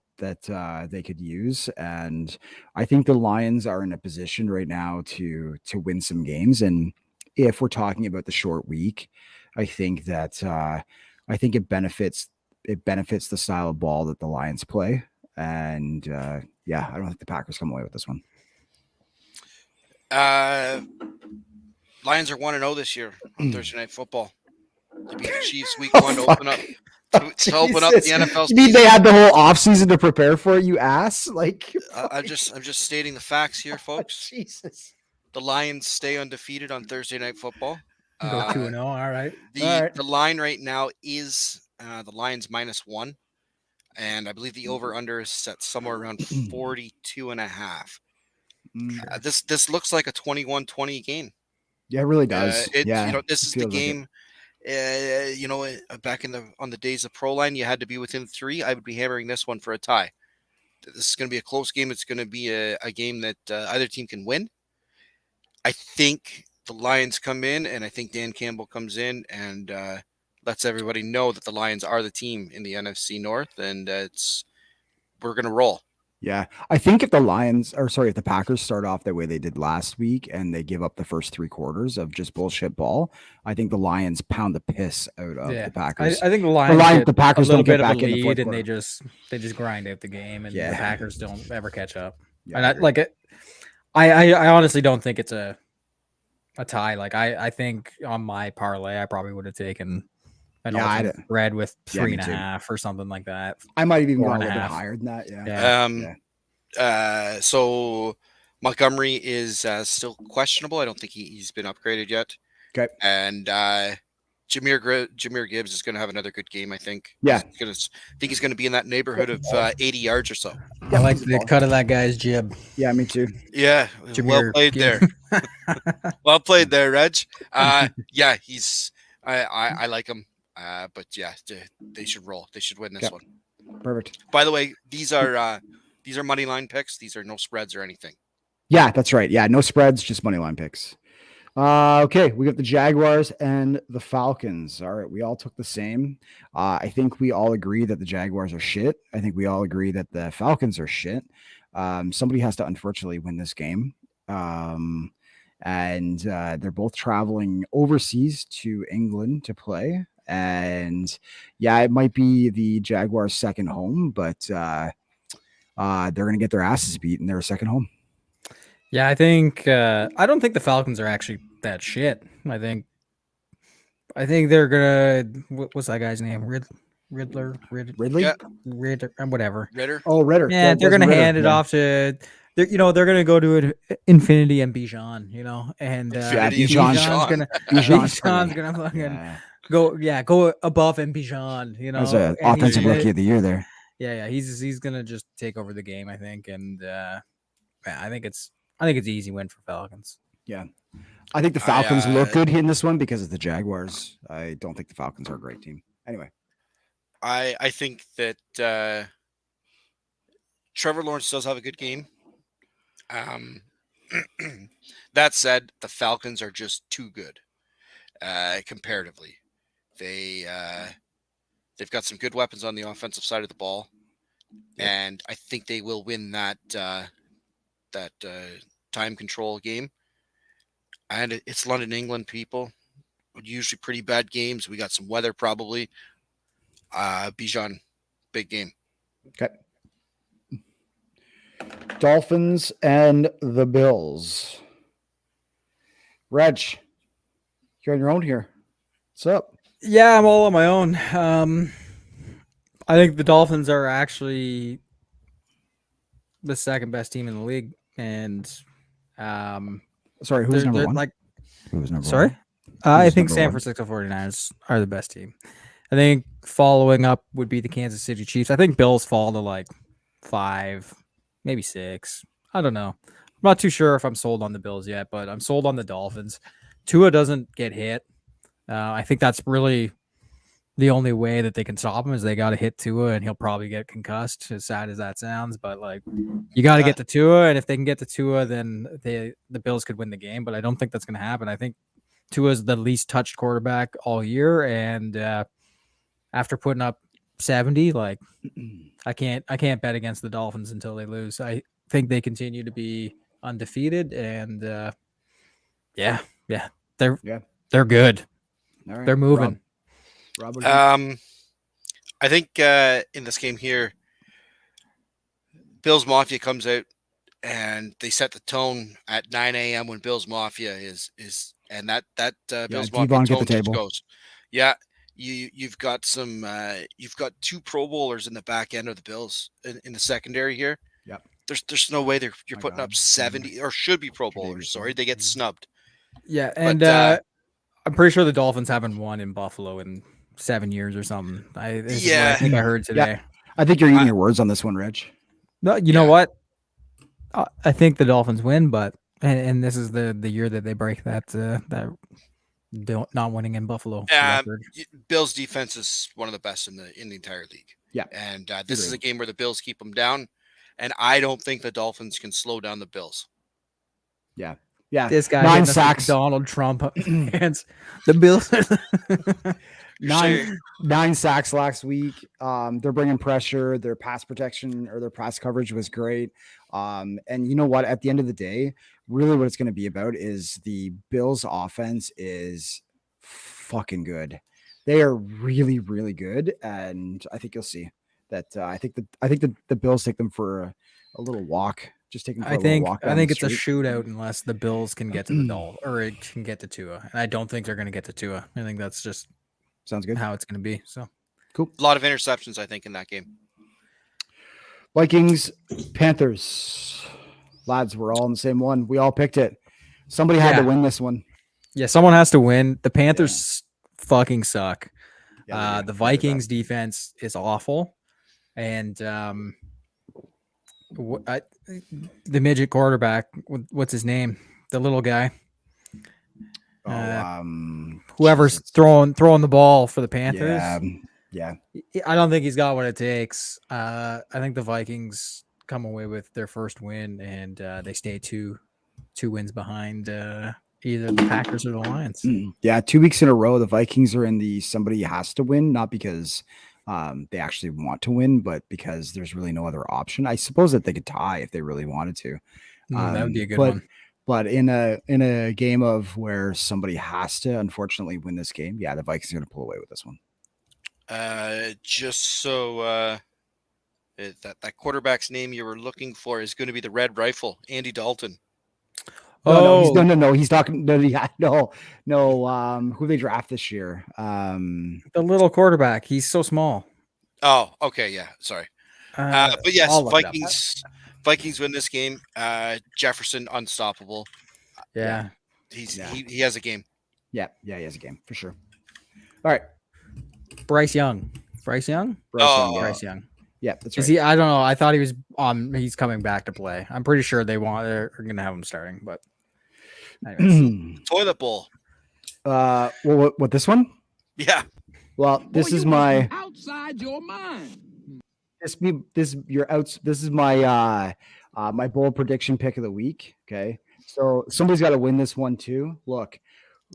they could use, and I think the Lions are in a position right now to win some games. And if we're talking about the short week, I think that it benefits the style of ball that the Lions play. And I don't think the Packers come away with this one. Lions are 1-0 this year on Thursday Night Football. They beat the Chiefs week 1 to open up to open up the NFL You mean season. they had the whole offseason to prepare for it, you ass? Like I'm just stating the facts here, folks. Jesus. The Lions stay undefeated on Thursday Night Football. Go 2-0. All right. The line right now is the Lions -1, and I believe the over/under is set somewhere around 42.5. This looks like a 21-20 game. Yeah, it really does. This is the feels like it. game. back on the days of Pro Line, you had to be within 3. I would be hammering this one for a tie. This is going to be a close game. It's going to be a game that either team can win. I think the Lions come in, and I think Dan Campbell comes in and lets everybody know that the Lions are the team in the NFC North, and we're going to roll. Yeah, I think if the Packers start off the way they did last week and they give up the first 3 quarters of just bullshit ball, I think the Lions pound the piss out of the Packers. I think the Packers a little don't get bit of a back in the fourth lead, and quarter. they just grind out the game, and the Packers don't ever catch up. Yeah, And I I agree. like it. I honestly don't think it's a tie. Like I think on my parlay, I probably would have taken an Yeah, ultimate spread with Yeah, me 3.5 or something like that. I might have even gone a 4.5. little bit higher than that. Yeah. Yeah. So Montgomery is still questionable. I don't think he's been upgraded yet. Okay. And Jahmyr Gibbs is going to have another good game, I think. Yeah. I think he's going to be in that neighborhood of 80 yards or so. I like the cut of that guy's jib. Yeah, me too. Yeah, well Jahmyr played Gibbs. there. Well played there, Reg. Yeah, he's. I like him. But yeah, they should roll. They should win this one. Perfect. By the way, these are money line picks. These are no spreads or anything. Yeah, that's right. Yeah, no spreads, just money line picks. Okay, we got the Jaguars and the Falcons. All right, we all took the same. I think we all agree that the Jaguars are shit. I think we all agree that the Falcons are shit. Somebody has to unfortunately win this game. And they're both traveling overseas to England to play. And yeah, it might be the Jaguars' second home, but they're going to get their asses beat in their second home. Yeah, I think I don't think the Falcons are actually that shit. I think they're gonna. What's that guy's name? Riddler, Ridley? Yeah. Ritter, whatever. Ritter. Oh, Ritter. Yeah, they're gonna hand it off to. They're gonna go to an Infinity and Bijan, and Infinity and Bijan's gonna fucking go above and Bijan, As an and offensive rookie of the year there. Yeah, he's gonna just take over the game, I think, and I think it's easy win for Falcons. Yeah. I think the Falcons look good in this one because of the Jaguars. I don't think the Falcons are a great team. Anyway. I think that Trevor Lawrence does have a good game. That said, the Falcons are just too good comparatively. They've got some good weapons on the offensive side of the ball, and I think they will win that time control game. And it's London, England, people. Usually pretty bad games. We got some weather probably. Bijan, big game. Okay. Dolphins and the Bills. Reg, you're on your own here. What's up? Yeah, I'm all on my own. I think the Dolphins are actually the second best team in the league, and sorry, who's number one? Who was number sorry? one? I think number San one? Francisco 49ers are the best team. I think following up would be the Kansas City Chiefs. I think Bills fall to like 5, maybe 6. I don't know. I'm not too sure if I'm sold on the Bills yet, but I'm sold on the Dolphins. Tua doesn't get hit. I think that's really the only way that they can stop him is they got to hit Tua, and he'll probably get concussed, as sad as that sounds. But like, you got to get to Tua, and if they can get to Tua, then the Bills could win the game. But I don't think that's going to happen. I think Tua is the least touched quarterback all year, and after putting up 70, like I can't bet against the Dolphins until they lose. I think they continue to be undefeated, and they're good. All right. They're moving. Rob, I think in this game here, Bills Mafia comes out and they set the tone at 9 a.m. when Bills Mafia is and that Bills Mafia tone just goes. Yeah, you've got some you've got 2 Pro Bowlers in the back end of the Bills in the secondary here. Yep. There's no way you're putting up 70 or should be Pro Bowlers. Sorry, they get snubbed. Yeah, and I'm pretty sure the Dolphins haven't won in Buffalo in 7 years or something. I think I heard today. Yeah. I think you're eating your words on this one, Reg. No, you know what? I think the Dolphins win, but and this is the year that they break that not winning in Buffalo. record. Bills defense is one of the best in the entire league. Yeah. And this is a game where the Bills keep them down, and I don't think the Dolphins can slow down the Bills. Yeah. This guy 9 hitting us with sacks. Donald Trump hands. The Bills. Nine sacks last week. They're bringing pressure. Their pass protection or their pass coverage was great. And you know what? At the end of the day, really what it's going to be about is the Bills offense is fucking good. They are really, really good. And I think you'll see that. I think the Bills take them for a little walk. Just take them for a little walk. I think it's a shootout unless the Bills can get to the Dolphins or it can get to Tua. And I don't think they're going to get to Tua. I think that's just sounds good. How it's going to be. So cool. A lot of interceptions, I think, in that game. Vikings, Panthers. Lads, we're all in the same one. We all picked it. Somebody had to win this one. Yeah, someone has to win. The Panthers fucking suck. Yeah, the Vikings defense is awful. And the midget quarterback, what's his name? The little guy. Whoever's throwing the ball for the Panthers. Yeah. I don't think he's got what it takes. I think the Vikings come away with their first win, and they stay two wins behind either the Packers or the Lions. Yeah, 2 weeks in a row, the Vikings are in the somebody has to win, not because they actually want to win, but because there's really no other option. I suppose that they could tie if they really wanted to. That would be a good one. But in a game of where somebody has to unfortunately win this game, yeah, the Vikings are going to pull away with this one. Just so that quarterback's name you were looking for is going to be the Red Rifle, Andy Dalton. No, he's talking. No. Who they draft this year? The little quarterback. He's so small. Oh, okay, yeah. Sorry. But yes, Vikings win this game. Jefferson unstoppable. Yeah. He has a game. Yeah, he has a game for sure. All right. Bryce Young. Bryce Young. Yeah, that's right. Is he? I don't know. I thought he was on. He's coming back to play. I'm pretty sure they're going to have him starting. But toilet bowl. Well, what this one? Yeah. Well, this is my outside your mind. This is my my bold prediction pick of the week. Okay, so somebody's got to win this one too. Look,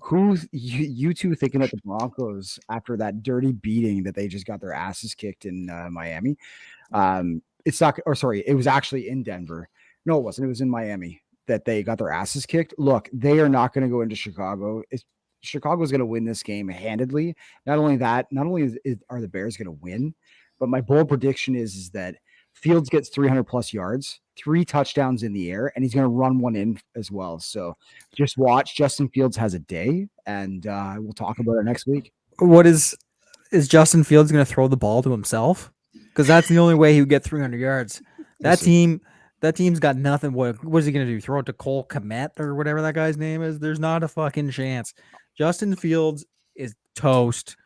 who's you two thinking that the Broncos, after that dirty beating that they just got their asses kicked in Miami, it's not, or sorry, it was actually in Denver. No, it wasn't. It was in Miami that they got their asses kicked. Look, they are not going to go into Chicago. Chicago's going to win this game handedly. Not only that, are the Bears going to win, but my bold prediction is that Fields gets 300 plus yards, 3 touchdowns in the air, and he's going to run one in as well. So just watch. Justin Fields has a day, and we'll talk about it next week. What is Justin Fields going to throw the ball to himself? Because that's the only way he would get 300 yards. That team's got nothing. What is he going to do? Throw it to Cole Kmet or whatever that guy's name is? There's not a fucking chance. Justin Fields is toast.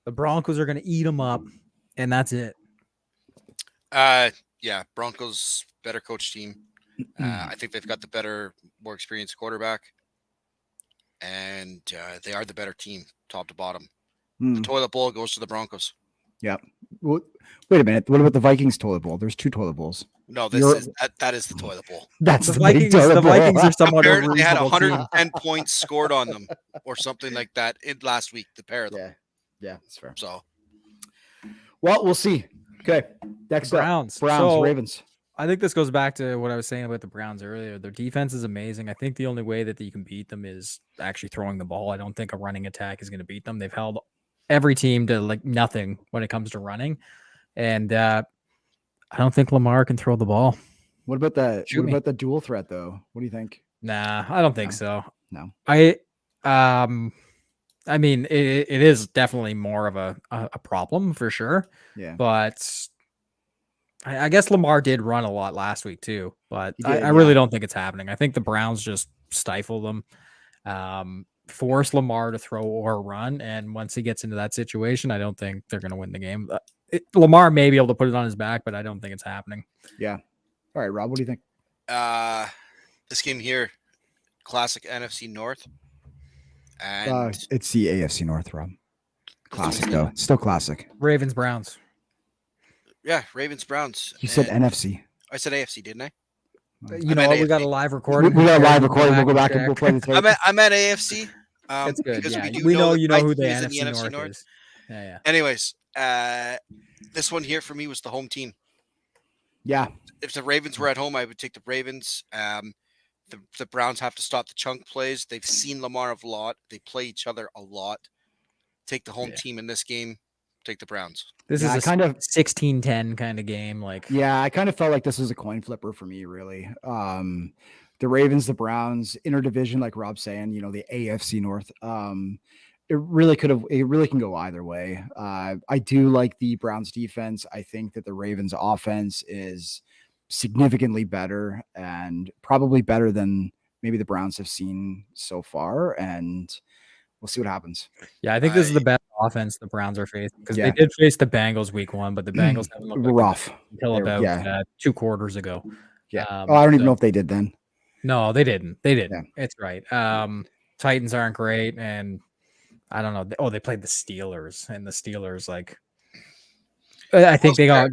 The Broncos are going to eat him up, and that's it. Yeah, Broncos better coach team. I think they've got the better, more experienced quarterback, and they are the better team, top to bottom. The toilet bowl goes to the Broncos. Yeah. Well, wait a minute. What about the Vikings toilet bowl? There's 2 toilet bowls. No, that is the toilet bowl. That's the Vikings. The Vikings are somewhat. Apparently, they had 110 points scored on them, or something like that, last week. The pair of them. Yeah, that's fair. So, well, we'll see. Okay, next Browns, Ravens. I think this goes back to what I was saying about the Browns earlier. Their defense is amazing. I think the only way that you can beat them is actually throwing the ball. I don't think a running attack is going to beat them. They've held every team to like nothing when it comes to running, and I don't think Lamar can throw the ball. What about that? What about the dual threat though? What do you think? Nah, I don't think so. No. I mean, it is definitely more of a problem for sure. Yeah. But I guess Lamar did run a lot last week too. But I really don't think it's happening. I think the Browns just stifle them, force Lamar to throw or run. And once he gets into that situation, I don't think they're going to win the game. Lamar may be able to put it on his back, but I don't think it's happening. Yeah. All right, Rob, what do you think? This game here, classic NFC North. And It's the AFC North, Rob. Classic though. Still classic. Ravens Browns. yeah, Ravens Browns. You said And NFC. I said AFC, didn't I? You I know meant what? We got AFC. a live We recording. got a live We'll recording. We'll go back and we'll check. play the tape. I meant AFC. That's good. Because Yeah, do we know that you know my who the team is in NFC North is. Yeah, yeah. Anyways, this one here for me was the home team. Yeah. If the Ravens were at home, I would take the Ravens. The Browns have to stop the chunk plays. They've seen Lamar a lot. They play each other a lot. Take the home team in this game. Take the Browns. This Yeah, is a kind of 16-10 kind of game. Like, Yeah, I kind of felt like this was a coin flipper for me, really. The Ravens, the Browns, interdivision, like Rob's saying, the AFC North. It really can go either way. I do like the Browns defense. I think that the Ravens offense is significantly better and probably better than maybe the Browns have seen so far. And we'll see what happens. yeah, I think this is the best offense the Browns are facing because Yeah. they did face the Bengals week 1, but the Bengals haven't looked like Rough. until They were- about yeah. 2 quarters ago. Yeah. I don't even so- know if they did then. No, they didn't. They didn't. It's right. Titans aren't great, and I don't know. They played the Steelers, and the Steelers I think they got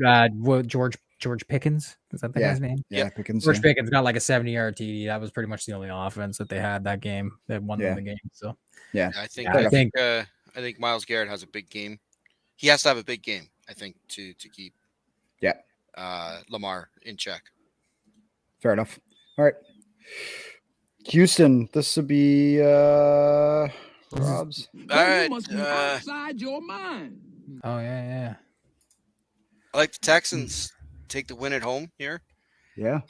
George Pickens. Is that the guy's name? Yeah. Pickens, George yeah. Pickens got like a 70-yard TD. That was pretty much the only offense that they had that game that won them the game. So I think I I think Myles Garrett has a big game. He has to have a big game, I think, to keep Lamar in check. Fair enough. All right. Houston, this would be Rob's. All right. You must be outside your mind. Oh yeah. I like the Texans take the win at home here. Yeah.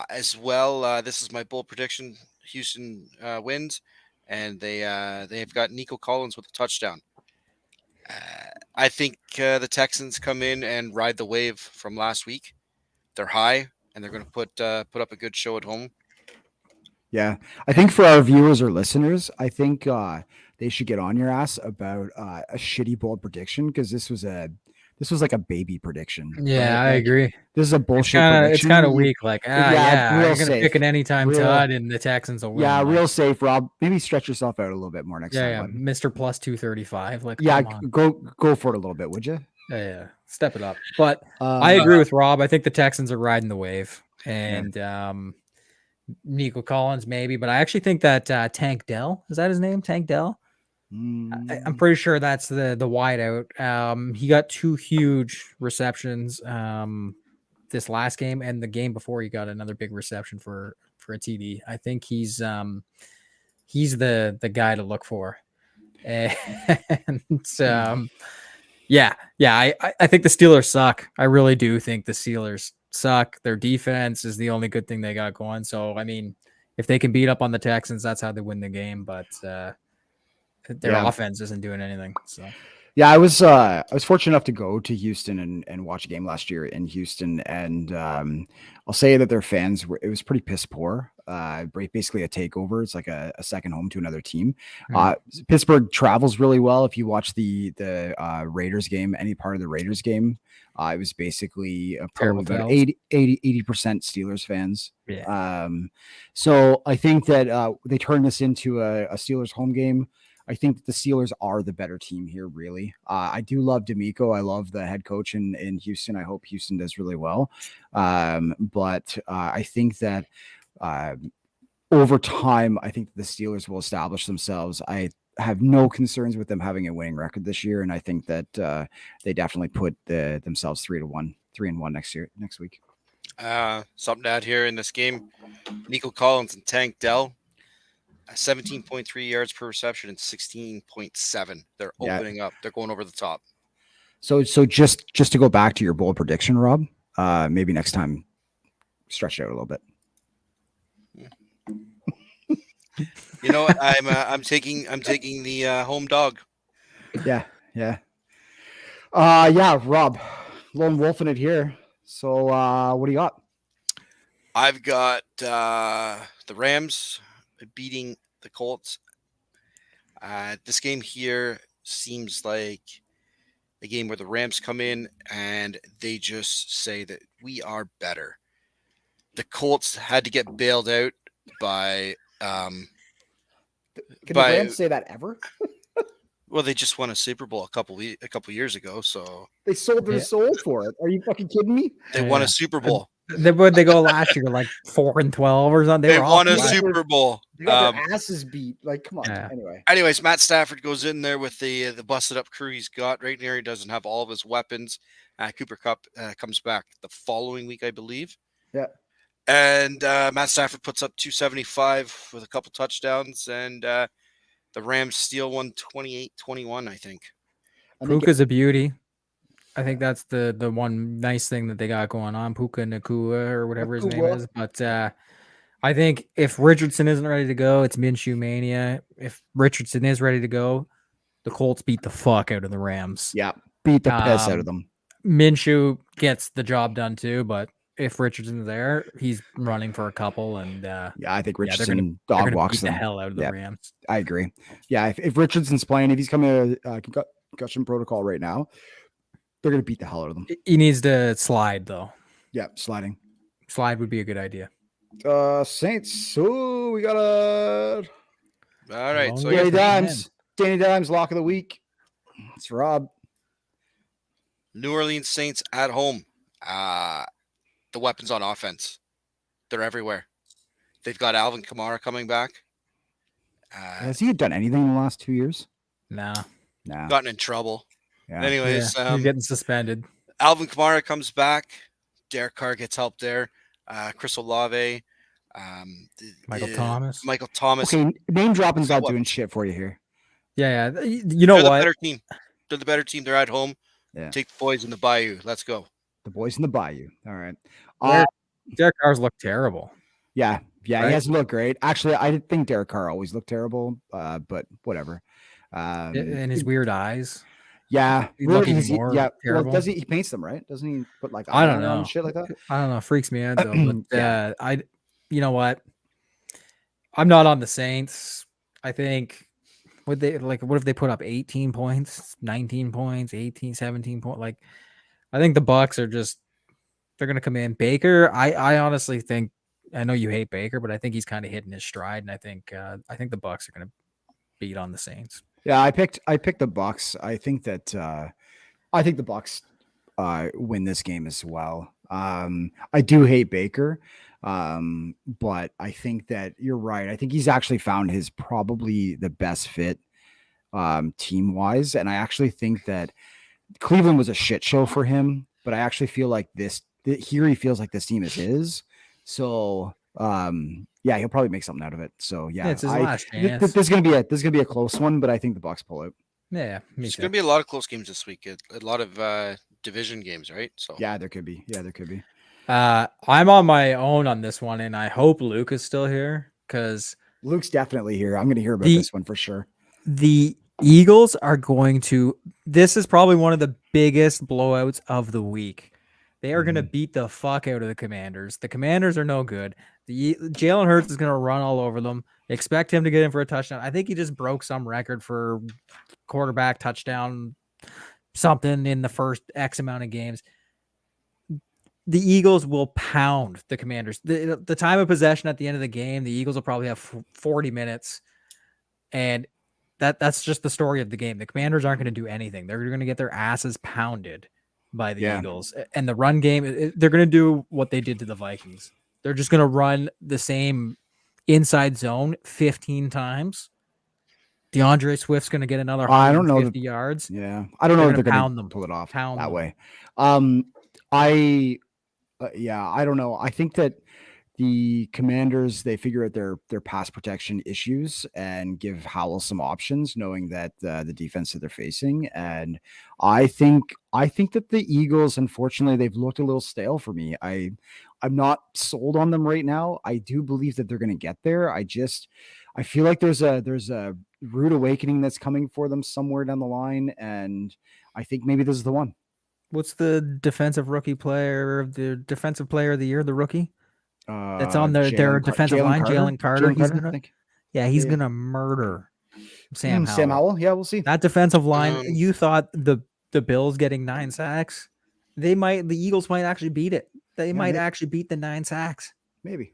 As well, this is my bold prediction. Houston wins, and they've got Nico Collins with a touchdown. I think the Texans come in and ride the wave from last week. They're high, and they're going to put up a good show at home. Yeah. I think for our viewers or listeners, I think they should get on your ass about a shitty bold prediction because this was like a baby prediction. Yeah, right? I Like, agree. This is a bullshit It's prediction. kind of weak. Like, real I'm gonna safe. pick an anytime Real- Todd and the Texans will win. Yeah, Like, real safe, Rob. Maybe stretch yourself out a little bit more next yeah, time. Mr. Plus 235. Like, Yeah, come on. go for it a little bit, would you? Yeah, step it up. But I agree with Rob. I think the Texans are riding the wave, and Nico Collins maybe, but I actually think that Tank Dell, is that his name? Tank Dell. I'm pretty sure that's the wideout. He got 2 huge receptions this last game, and the game before he got another big reception for a TD. I think he's the guy to look for. And I think the Steelers suck. I really do think the Steelers suck. Their defense is the only good thing they got going. So I mean, if they can beat up on the Texans, that's how they win the game. But their offense isn't doing anything. So yeah, I was fortunate enough to go to Houston and watch a game last year in Houston, and I'll say that their fans it was pretty piss poor. Basically a takeover. It's like a second home to another team. Pittsburgh travels really well. If you watch the Raiders game, any part of the Raiders game, it was basically probably about 80% Steelers fans. Yeah. So I think that they turned this into a Steelers home game. I think that the Steelers are the better team here, really. I do love D'Amico. I love the head coach in Houston. I hope Houston does really well. But I think that over time, I think the Steelers will establish themselves. I have no concerns with them having a winning record this year, and I think that they definitely put themselves 3-1 next week. Something to add here in this game: Nico Collins and Tank Dell, 17.3 yards per reception and 16.7. They're opening up. They're going over the top. So just to go back to your bold prediction, Rob, maybe next time stretch it out a little bit. You know what? I'm taking the home dog. Yeah. Rob, lone wolf in it here. So what do you got? I've got the Rams beating the Colts. This game here seems like a game where the Rams come in and they just say that we are better. The Colts had to get bailed out by Can But- the Rams say that ever? Well, they just won a Super Bowl a couple years ago, so They sold their Yeah. soul for it. Are you fucking kidding me? they won Yeah. a Super Bowl. Would they go last year like 4-12 or something? They were won a awful last- Super Bowl. They got their asses beat. Like, come on. Yeah. Anyway, Anyways, Matt Stafford goes in there with the busted up crew he's got right there. He doesn't have all of his weapons. Cooper Cup comes back the following week, I believe. Yeah. And Matt Stafford puts up 275 with a couple touchdowns, and the Rams steal one 28-21, I think. I think Puka's a beauty. I think that's the one nice thing that they got going on. Puka Nakua or whatever his name Nakua. is. But I think if Richardson isn't ready to go, it's Minshew mania. If Richardson is ready to go, the Colts beat the fuck out of the Rams. yeah, beat the piss out of them. Minshew gets the job done too, but if Richardson's there, he's running for a couple, and Yeah, I think they're Richardson they're dog gonna walks beat the them. hell out of the Yeah. Rams. I agree. Yeah, if Richardson's playing, if he's coming to concussion protocol right now, they're gonna beat the hell out of them. He needs to slide though. Yeah, sliding. Slide would be a good idea. Saints. So we got a All right, so Long Danny way. Dimes. Danny Dimes lock of the week. It's Rob. New Orleans Saints at home. The weapons on offense, they're everywhere. They've got Alvin Kamara coming back. Has he done anything in the last 2 years? Nah. Nah. Gotten in trouble. Yeah. Anyways, Yeah, he's getting suspended. Alvin Kamara comes back. Derek Carr gets help there. Chris Olave. Michael Thomas. Michael Thomas. Okay, name dropping's So not what? doing shit for you here. Yeah. You know They're the what? better team. They're the better team. They're at home. Yeah. Take the boys in the Bayou. Let's go. The boys in the bayou. All right. Where- Derek Carr's looked terrible. Yeah. Yeah, Right? he hasn't looked great. Actually, I didn't think Derek Carr always looked terrible, but whatever. And his weird eyes. Yeah, He really, look even he's- more yeah. Well, terrible. does he paints them, right? Doesn't he put like I don't eyeliner on and know. shit like that? I don't know. Freaks me out though. But Yeah. you know what? I'm not on the Saints. I think what if they put up 18 points, 19 points, 18, 17 points? Like, I think the Bucks are they're gonna come in. Baker, I honestly think, I know you hate Baker, but I think he's kind of hitting his stride, and I think the Bucks are gonna beat on the Saints. Yeah, I picked the Bucks. I think that the Bucks win this game as well. I do hate Baker, but I think that you're right. I think he's actually found his probably the best fit team wise, and I actually think that Cleveland was a shit show for him. But I actually feel like here he feels like this team is his. So yeah, he'll probably make something out of it. So yeah, It's his last chance. this is gonna be a close one, but I think the Bucks pull out. Yeah, me There's too. going to be a lot of close games this week. A lot of division games, right? So Yeah, there could be. I'm on my own on this one, and I hope Luke is still here because Luke's definitely here. I'm gonna hear about The- this one for sure. the Eagles are going to. This is probably one of the biggest blowouts of the week. They are going to beat the fuck out of the Commanders. The Commanders are no good. Jalen Hurts is going to run all over them. Expect him to get in for a touchdown. I think he just broke some record for quarterback touchdown, something in the first X amount of games. The Eagles will pound the Commanders. The time of possession at the end of the game, the Eagles will probably have 40 minutes, and that's just the story of the game. The Commanders aren't going to do anything. They're going to get their asses pounded by the Eagles. And the run game, they're going to do what they did to the Vikings. They're just going to run the same inside zone 15 times. DeAndre Swift's going to get another I don't know 150 yards. Yeah, I don't know They're if they're gonna gonna pound them. pull it off Pound that them. way. I don't know. I think that the Commanders, they figure out their pass protection issues and give Howell some options, knowing that the defense that they're facing. And I think that the Eagles, unfortunately, they've looked a little stale for me. I'm not sold on them right now. I do believe that they're going to get there. I feel like there's a rude awakening that's coming for them somewhere down the line, and I think maybe this is the one. What's the defensive player of the year, the rookie? That's on their defensive line, Jalen Carter. He's I gonna, think. he's Yeah. gonna murder Sam Howell. Sam Howell. Yeah, we'll see. That defensive line, Um, you thought the Bills getting 9 sacks, the Eagles might actually beat it. They might maybe. actually beat the 9 sacks. Maybe.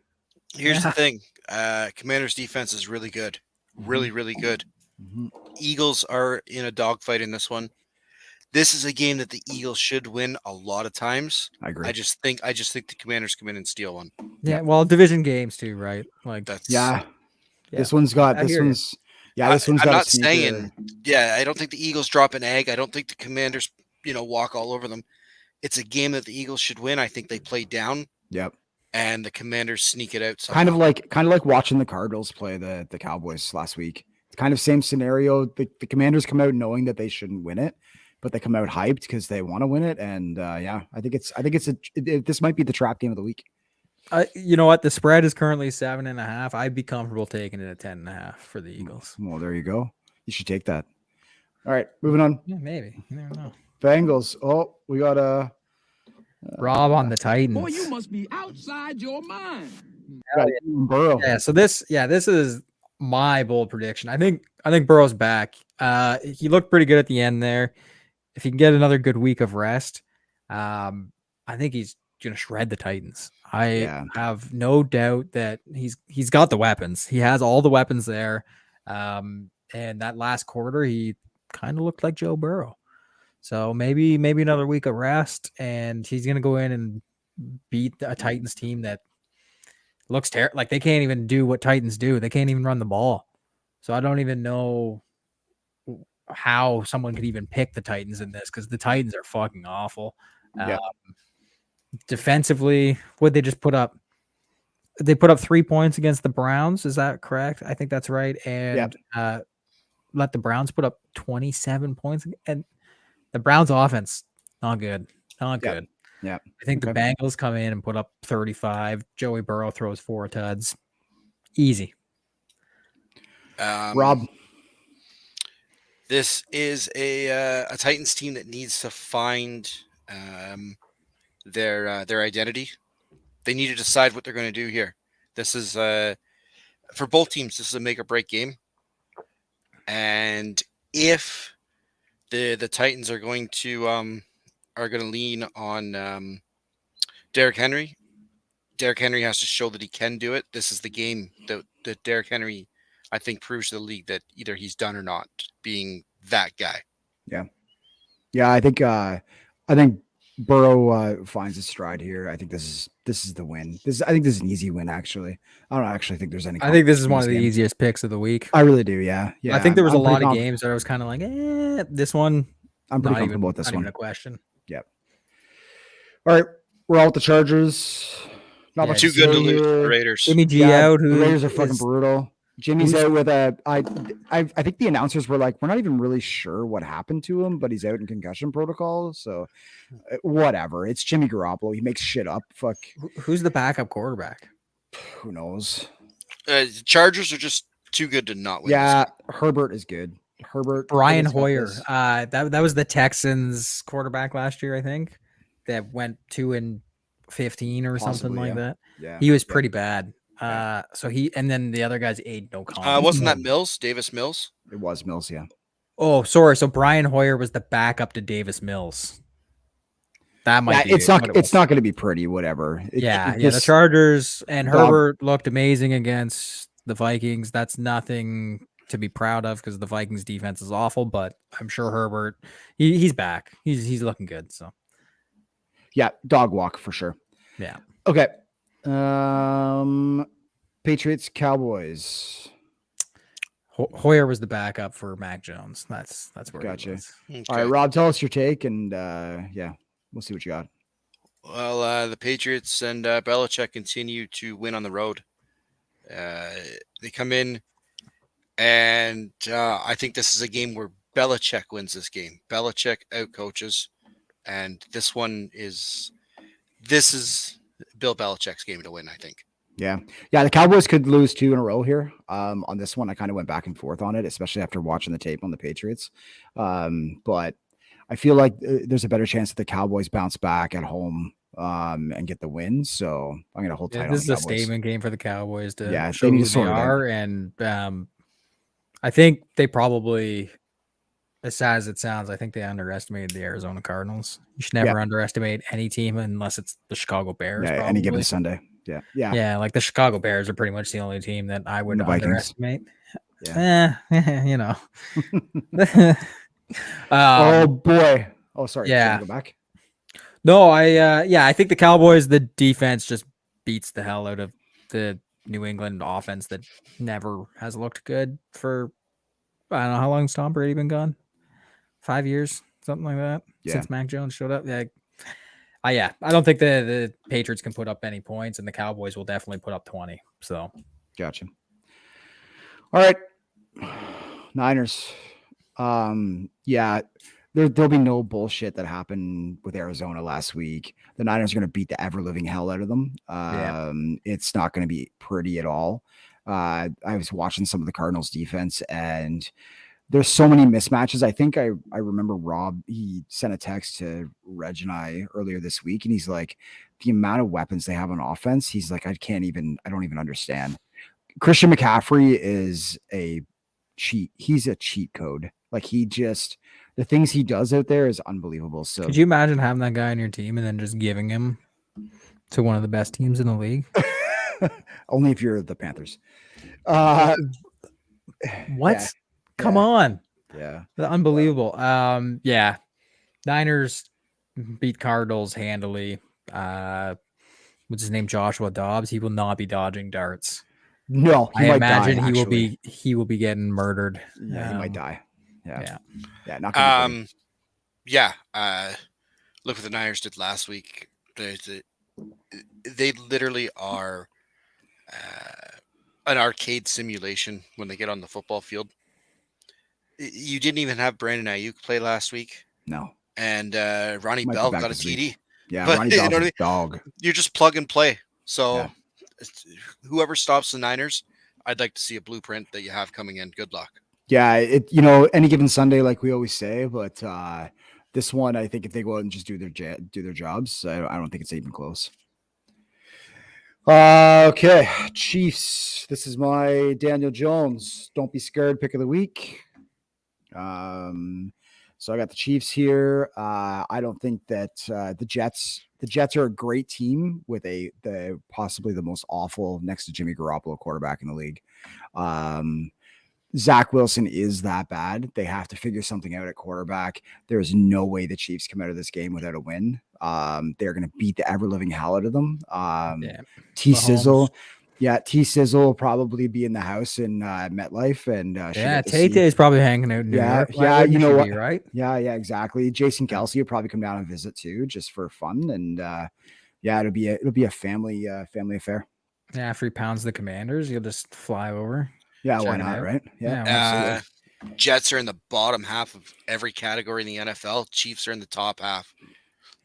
here's Yeah. the thing: Commanders' defense is really good. really, really good. Mhm. Eagles are in a dogfight in this one. This is a game that the Eagles should win a lot of times. I agree. I just think the Commanders come in and steal one. Yeah, well, division games too, right? Like, That's Yeah. Yeah. This one's got I this hear ya. one's yeah, this one's I'm got a not sneaker. saying, I don't think the Eagles drop an egg. I don't think the Commanders, walk all over them. It's a game that the Eagles should win. I think they play down Yep. and the Commanders sneak it out. Kind of somehow. like watching the Cardinals play the Cowboys last week. It's kind of same scenario. The Commanders come out knowing that they shouldn't win it, but they come out hyped because they want to win it. And I think this might be the trap game of the week. You know what? The spread is currently 7.5. I'd be comfortable taking it at 10.5 for the Eagles. Well, there you go. You should take that. All right, moving on. Yeah, maybe. You never know. Bengals. Oh, we got a Rob on the Titans. Boy, you must be outside your mind. Burrow. Yeah, so this is my bold prediction. I think Burrow's back. He looked pretty good at the end there. If he can get another good week of rest, I think he's gonna shred the Titans. I have no doubt that he's got the weapons. He has all the weapons there. And that last quarter, he kind of looked like Joe Burrow. So maybe another week of rest, and he's gonna go in and beat a Titans team that looks terrible. Like they can't even do what Titans do. They can't even run the ball. So I don't even know how someone could even pick the Titans in this because the Titans are fucking awful. Defensively, would they just put up? They put up 3 points against the Browns. Is that correct? I think that's right. And let the Browns put up 27 points. And the Browns offense, not good. Not good. Yeah. I think the Bengals come in and put up 35. Joey Burrow throws 4 tuds. Easy. Rob. This is a Titans team that needs to find their identity. They need to decide what they're going to do here. This is for both teams. This is a make or break game. And if the Titans are going to lean on Derrick Henry, Derrick Henry has to show that he can do it. This is the game that Derrick Henry, I think, proves to the league that either he's done or not, being that guy. Yeah, I think Burrow finds his stride here. I think this is the win. I think this is an easy win. Actually, I don't actually think there's any. I think this is one of the easiest picks of the week. I really do. Yeah. I think there was a lot of games that I was kind of like, this one. I'm pretty comfortable with this one. Not even a question. Yep. All right, we're all with the Chargers. Not much too good to lose to the Raiders. Jimmy G out. The Raiders are fucking brutal. Jimmy's out with I think the announcers were like, we're not even really sure what happened to him, but he's out in concussion protocol. So whatever. It's Jimmy Garoppolo. He makes shit up. Fuck. Who's the backup quarterback? Who knows? Chargers are just too good to not win. Yeah, Herbert is good. Brian Hoyer. That was the Texans quarterback last year, I think. That went 2-15 or something like that. Yeah, he was pretty bad. So and then the other guy's Aiden O'Connell. Wasn't that Mills? Davis Mills? It was Mills, yeah. Oh, sorry. So Brian Hoyer was the backup to Davis Mills. That might be it's not going to be pretty, whatever. The Chargers and Herbert looked amazing against the Vikings. That's nothing to be proud of because the Vikings defense is awful, but I'm sure Herbert, he's back. He's looking good. So yeah, dog walk for sure. Yeah. Okay. Patriots, Cowboys. Hoyer was the backup for Mac Jones. That's where gotcha. He was. Okay. All right, Rob, tell us your take, and we'll see what you got. Well, the Patriots and Belichick continue to win on the road. They come in, and I think this is a game where Belichick wins this game. Belichick outcoaches, and this is Bill Belichick's game to win, I think. Yeah. The Cowboys could lose 2 in a row here. On this one, I kind of went back and forth on it, especially after watching the tape on the Patriots. But I feel like there's a better chance that the Cowboys bounce back at home and get the win. So I'm going to hold tight on the Cowboys. This is a statement game for the Cowboys to they show need who to sort they it out. are. And I think they probably, as sad as it sounds, I think they underestimated the Arizona Cardinals. You should never underestimate any team unless it's the Chicago Bears. Yeah, any given Sunday. Yeah. Like the Chicago Bears are pretty much the only team that I would underestimate. You know. Oh boy. Oh, sorry. yeah. Go back. No, I think the Cowboys, the defense just beats the hell out of the New England offense that never has looked good for, I don't know, how long's Tom Brady been gone? 5 years, something like that, since Mac Jones showed up. I don't think the Patriots can put up any points, and the Cowboys will definitely put up 20. So, gotcha. All right, Niners. Yeah, there'll be no bullshit that happened with Arizona last week. The Niners are going to beat the ever living hell out of them. It's not going to be pretty at all. I was watching some of the Cardinals defense, and there's so many mismatches. I think I remember Rob, he sent a text to Reg and I earlier this week, and he's like, the amount of weapons they have on offense, he's like, I don't even understand. Christian McCaffrey is a cheat. He's a cheat code. Like, the things he does out there is unbelievable. So could you imagine having that guy on your team and then just giving him to one of the best teams in the league? Only if you're the Panthers. What? Yeah. Come on. Yeah. Unbelievable. Niners beat Cardinals handily. What's his name? Joshua Dobbs. He will not be dodging darts. No, I imagine he will be getting murdered. Yeah, he might die. Yeah. Not gonna be look what the Niners did last week. They literally are an arcade simulation when they get on the football field. You didn't even have Brandon Ayuk play last week. No. And Ronnie Bell got a TD. Yeah, but, Ronnie Bell's a dog. You're just plug and play. So whoever stops the Niners, I'd like to see a blueprint that you have coming in. Good luck. Yeah, any given Sunday, like we always say, but this one, I think if they go out and just do their jobs, I don't think it's even close. Okay, Chiefs. This is my Daniel Jones. Don't be scared. Pick of the week. So I got the Chiefs here. I don't think that the Jets are a great team with the possibly the most awful next to Jimmy Garoppolo quarterback in the league. Zach Wilson is that bad. They have to figure something out at quarterback. There's no way the Chiefs come out of this game without a win. They're going to beat the ever living hell out of them. T-Sizzle. Yeah, T-Sizzle will probably be in the house in MetLife. And Tate is probably hanging out in New York. Yeah, you know what? Right? Yeah, exactly. Jason Kelsey will probably come down and visit too, just for fun. And it'll be a family affair. Yeah, after he pounds the Commanders, you'll just fly over. Yeah, why not, right? Yeah. Jets are in the bottom half of every category in the NFL. Chiefs are in the top half.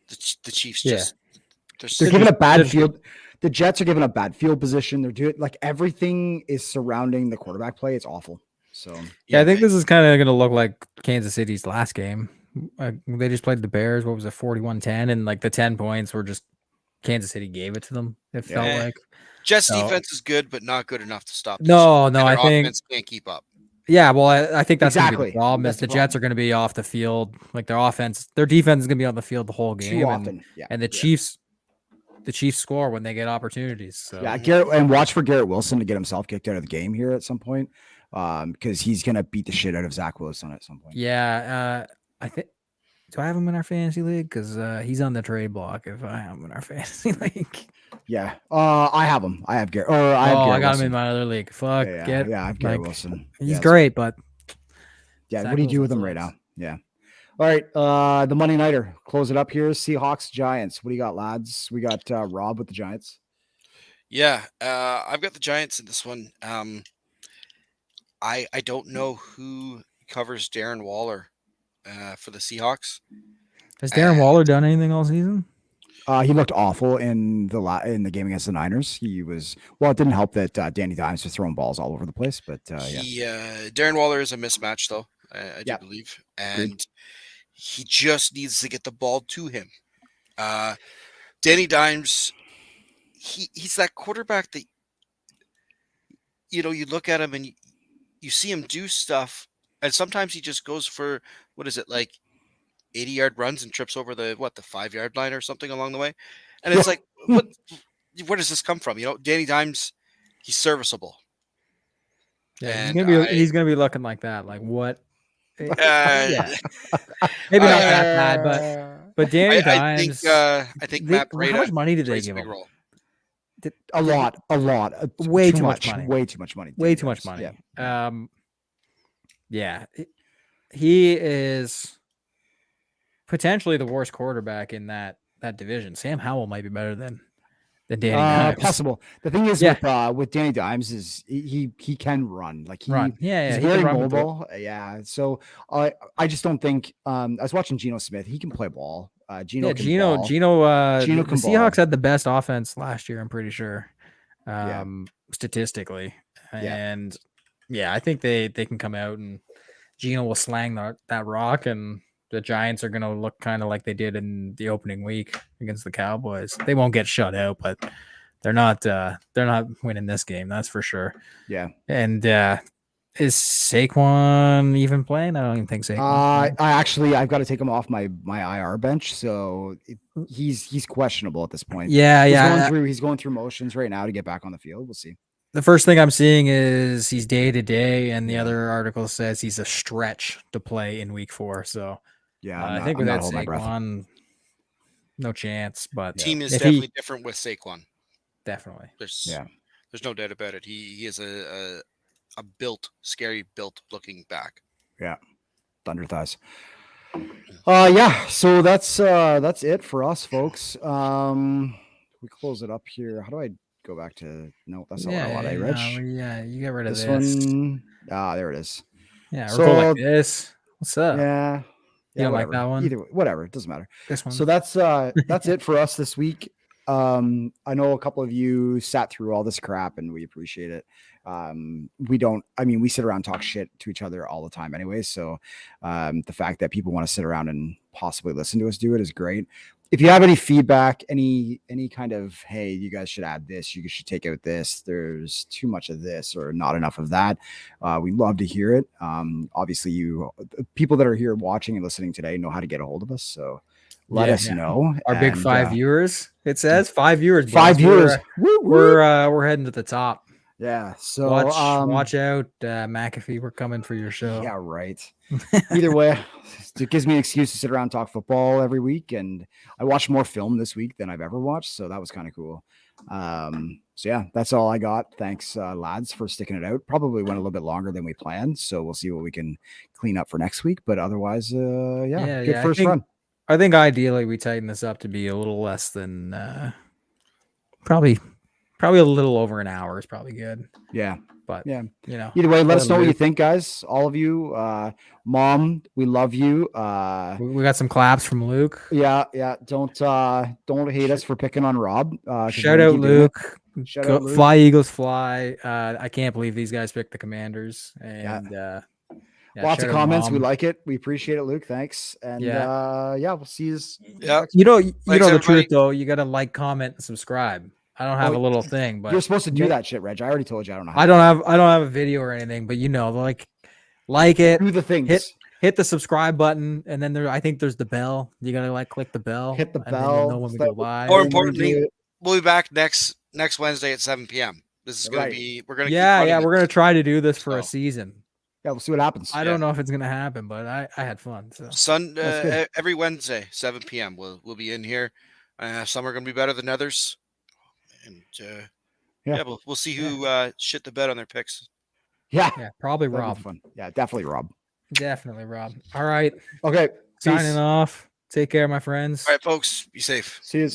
The Chiefs they're given a bad field. The Jets are given a bad field position. They're doing like everything is surrounding the quarterback play. It's awful. So I think this is kind of going to look like Kansas City's last game. They just played the Bears. What was it, 41-10? And like the 10 points were just Kansas City gave it to them. It felt like Jets defense is good, but not good enough to stop. No, I think offense can't keep up. Yeah, well, I think that's exactly the problem. That's the Jets are going to be off the field. Like their defense is going to be on the field the whole game. Too often. And the Chiefs score when they get opportunities. So. Yeah, and watch for Garrett Wilson to get himself kicked out of the game here at some point, because he's going to beat the shit out of Zach Wilson at some point. Yeah, I think. Do I have him in our fantasy league? Because he's on the trade block. If I have him in our fantasy league. Yeah, I have him. I have Garrett. I got him in my other league. Fuck. I have Garrett Wilson. He's great, but what do you do with him right now? Yeah. All right. The Monday Nighter. Close it up here. Seahawks, Giants. What do you got, lads? We got Rob with the Giants. Yeah, I've got the Giants in this one. I don't know who covers Darren Waller for the Seahawks. Has Darren Waller done anything all season? He looked awful in the game against the Niners. He was it didn't help that Danny Dimes was throwing balls all over the place, but Darren Waller is a mismatch though. I do believe, and he just needs to get the ball to him. Danny Dimes, he's that quarterback that you look at him and you see him do stuff, and sometimes he just goes for 80-yard runs and trips over the 5-yard line or something along the way. And it's like, where does this come from? Danny Dimes, he's serviceable. Yeah, And I- he's gonna be looking like that. Like what? Uh, Yeah, maybe not that bad, but Danny I Dimes. think Matt Breda how much money did they plays a give big him? role. a lot, Way too too much money. way too much money, Way Danny too much Dimes. money. Yeah. Yeah, he is potentially the worst quarterback in that division. Sam Howell might be better than Danny Dimes. Possible. The thing is Yeah. with Danny Dimes is he can run. Like he Run. Yeah, he's he very can run with the- mobile. Yeah. So I just don't think I was watching Geno Smith. He can play ball. Geno Yeah, can Geno, ball. Geno, Geno the can Seahawks ball. had the best offense last year, I'm pretty sure. Yeah. Statistically. Yeah. And yeah, I think they can come out and Geno will slang that rock, and the Giants are gonna look kind of like they did in the opening week against the Cowboys. They won't get shut out, but they're not winning this game, that's for sure. Yeah. And is Saquon even playing? I don't even think Saquon. I've got to take him off my IR bench, so he's questionable at this point. Yeah, He's going through motions right now to get back on the field. We'll see. The first thing I'm seeing is he's day to day, and the Yeah. other article says he's a stretch to play in week 4. So Yeah, I think without Saquon, no chance. But Team is if definitely different with Saquon. definitely. There's Yeah. there's no doubt about it. He is a scary built looking back. Yeah. Thunder thighs. Yeah, so that's it for us, folks. We close it up here. How do I go back to no, that's not what I want, Reg? Yeah, you get rid of This this. one. There it is. Yeah, So, we're going like this. What's up? Yeah. You don't like whatever. that one? Either way, whatever, it doesn't matter. This one. So that's it for us this week. I know a couple of you sat through all this crap and we appreciate it. We sit around and talk shit to each other all the time anyway. So the fact that people want to sit around and possibly listen to us do it is great. If you have any feedback, any kind of, hey, you guys should add this, you should take out this, there's too much of this or not enough of that, we love to hear it. Obviously you people that are here watching and listening today know how to get a hold of us. So let us know. Our big 5 viewers. It says 5 viewers. 5 viewers. We're heading to the top. Yeah. So watch out, McAfee. We're coming for your show. Yeah, right. Either way, it gives me an excuse to sit around and talk football every week. And I watched more film this week than I've ever watched. So that was kind of cool. So yeah, that's all I got. Thanks, lads, for sticking it out. Probably went a little bit longer than we planned. So we'll see what we can clean up for next week. But otherwise, good first run. I think ideally we tighten this up to be a little less than probably a little over an hour is probably good. Yeah. But yeah, either way, let us know what you think, guys. All of you, Mom, we love you. We got some claps from Luke. Yeah. Don't hate us for picking on Rob. Shout out Luke. Shout out Luke. Fly Eagles fly. I can't believe these guys picked the Commanders. And lots of comments. We like it. We appreciate it, Luke. Thanks. And we'll see you. Yeah. The truth though. You got to like, comment, and subscribe. I don't have a little thing, but you're supposed to do that shit, Reg. I already told you I don't know. I don't have a video or anything, but like it. Do the things. Hit the subscribe button, and then I think there's the bell. You gotta click the bell. Hit the and bell. Then you'll know when we go live. More importantly, we'll be back next Wednesday at 7 p.m. This is gonna be. We're gonna. We're gonna try to do this for a season. Yeah, we'll see what happens. I don't know if it's gonna happen, but I had fun. So every Wednesday, 7 p.m. We'll be in here. Some are gonna be better than others. And we'll see who shit the bed on their picks. Yeah, probably Rob. Fun. Yeah, definitely Rob. Definitely Rob. All right. Okay. Signing off. Take care, my friends. All right, folks. Be safe. See you.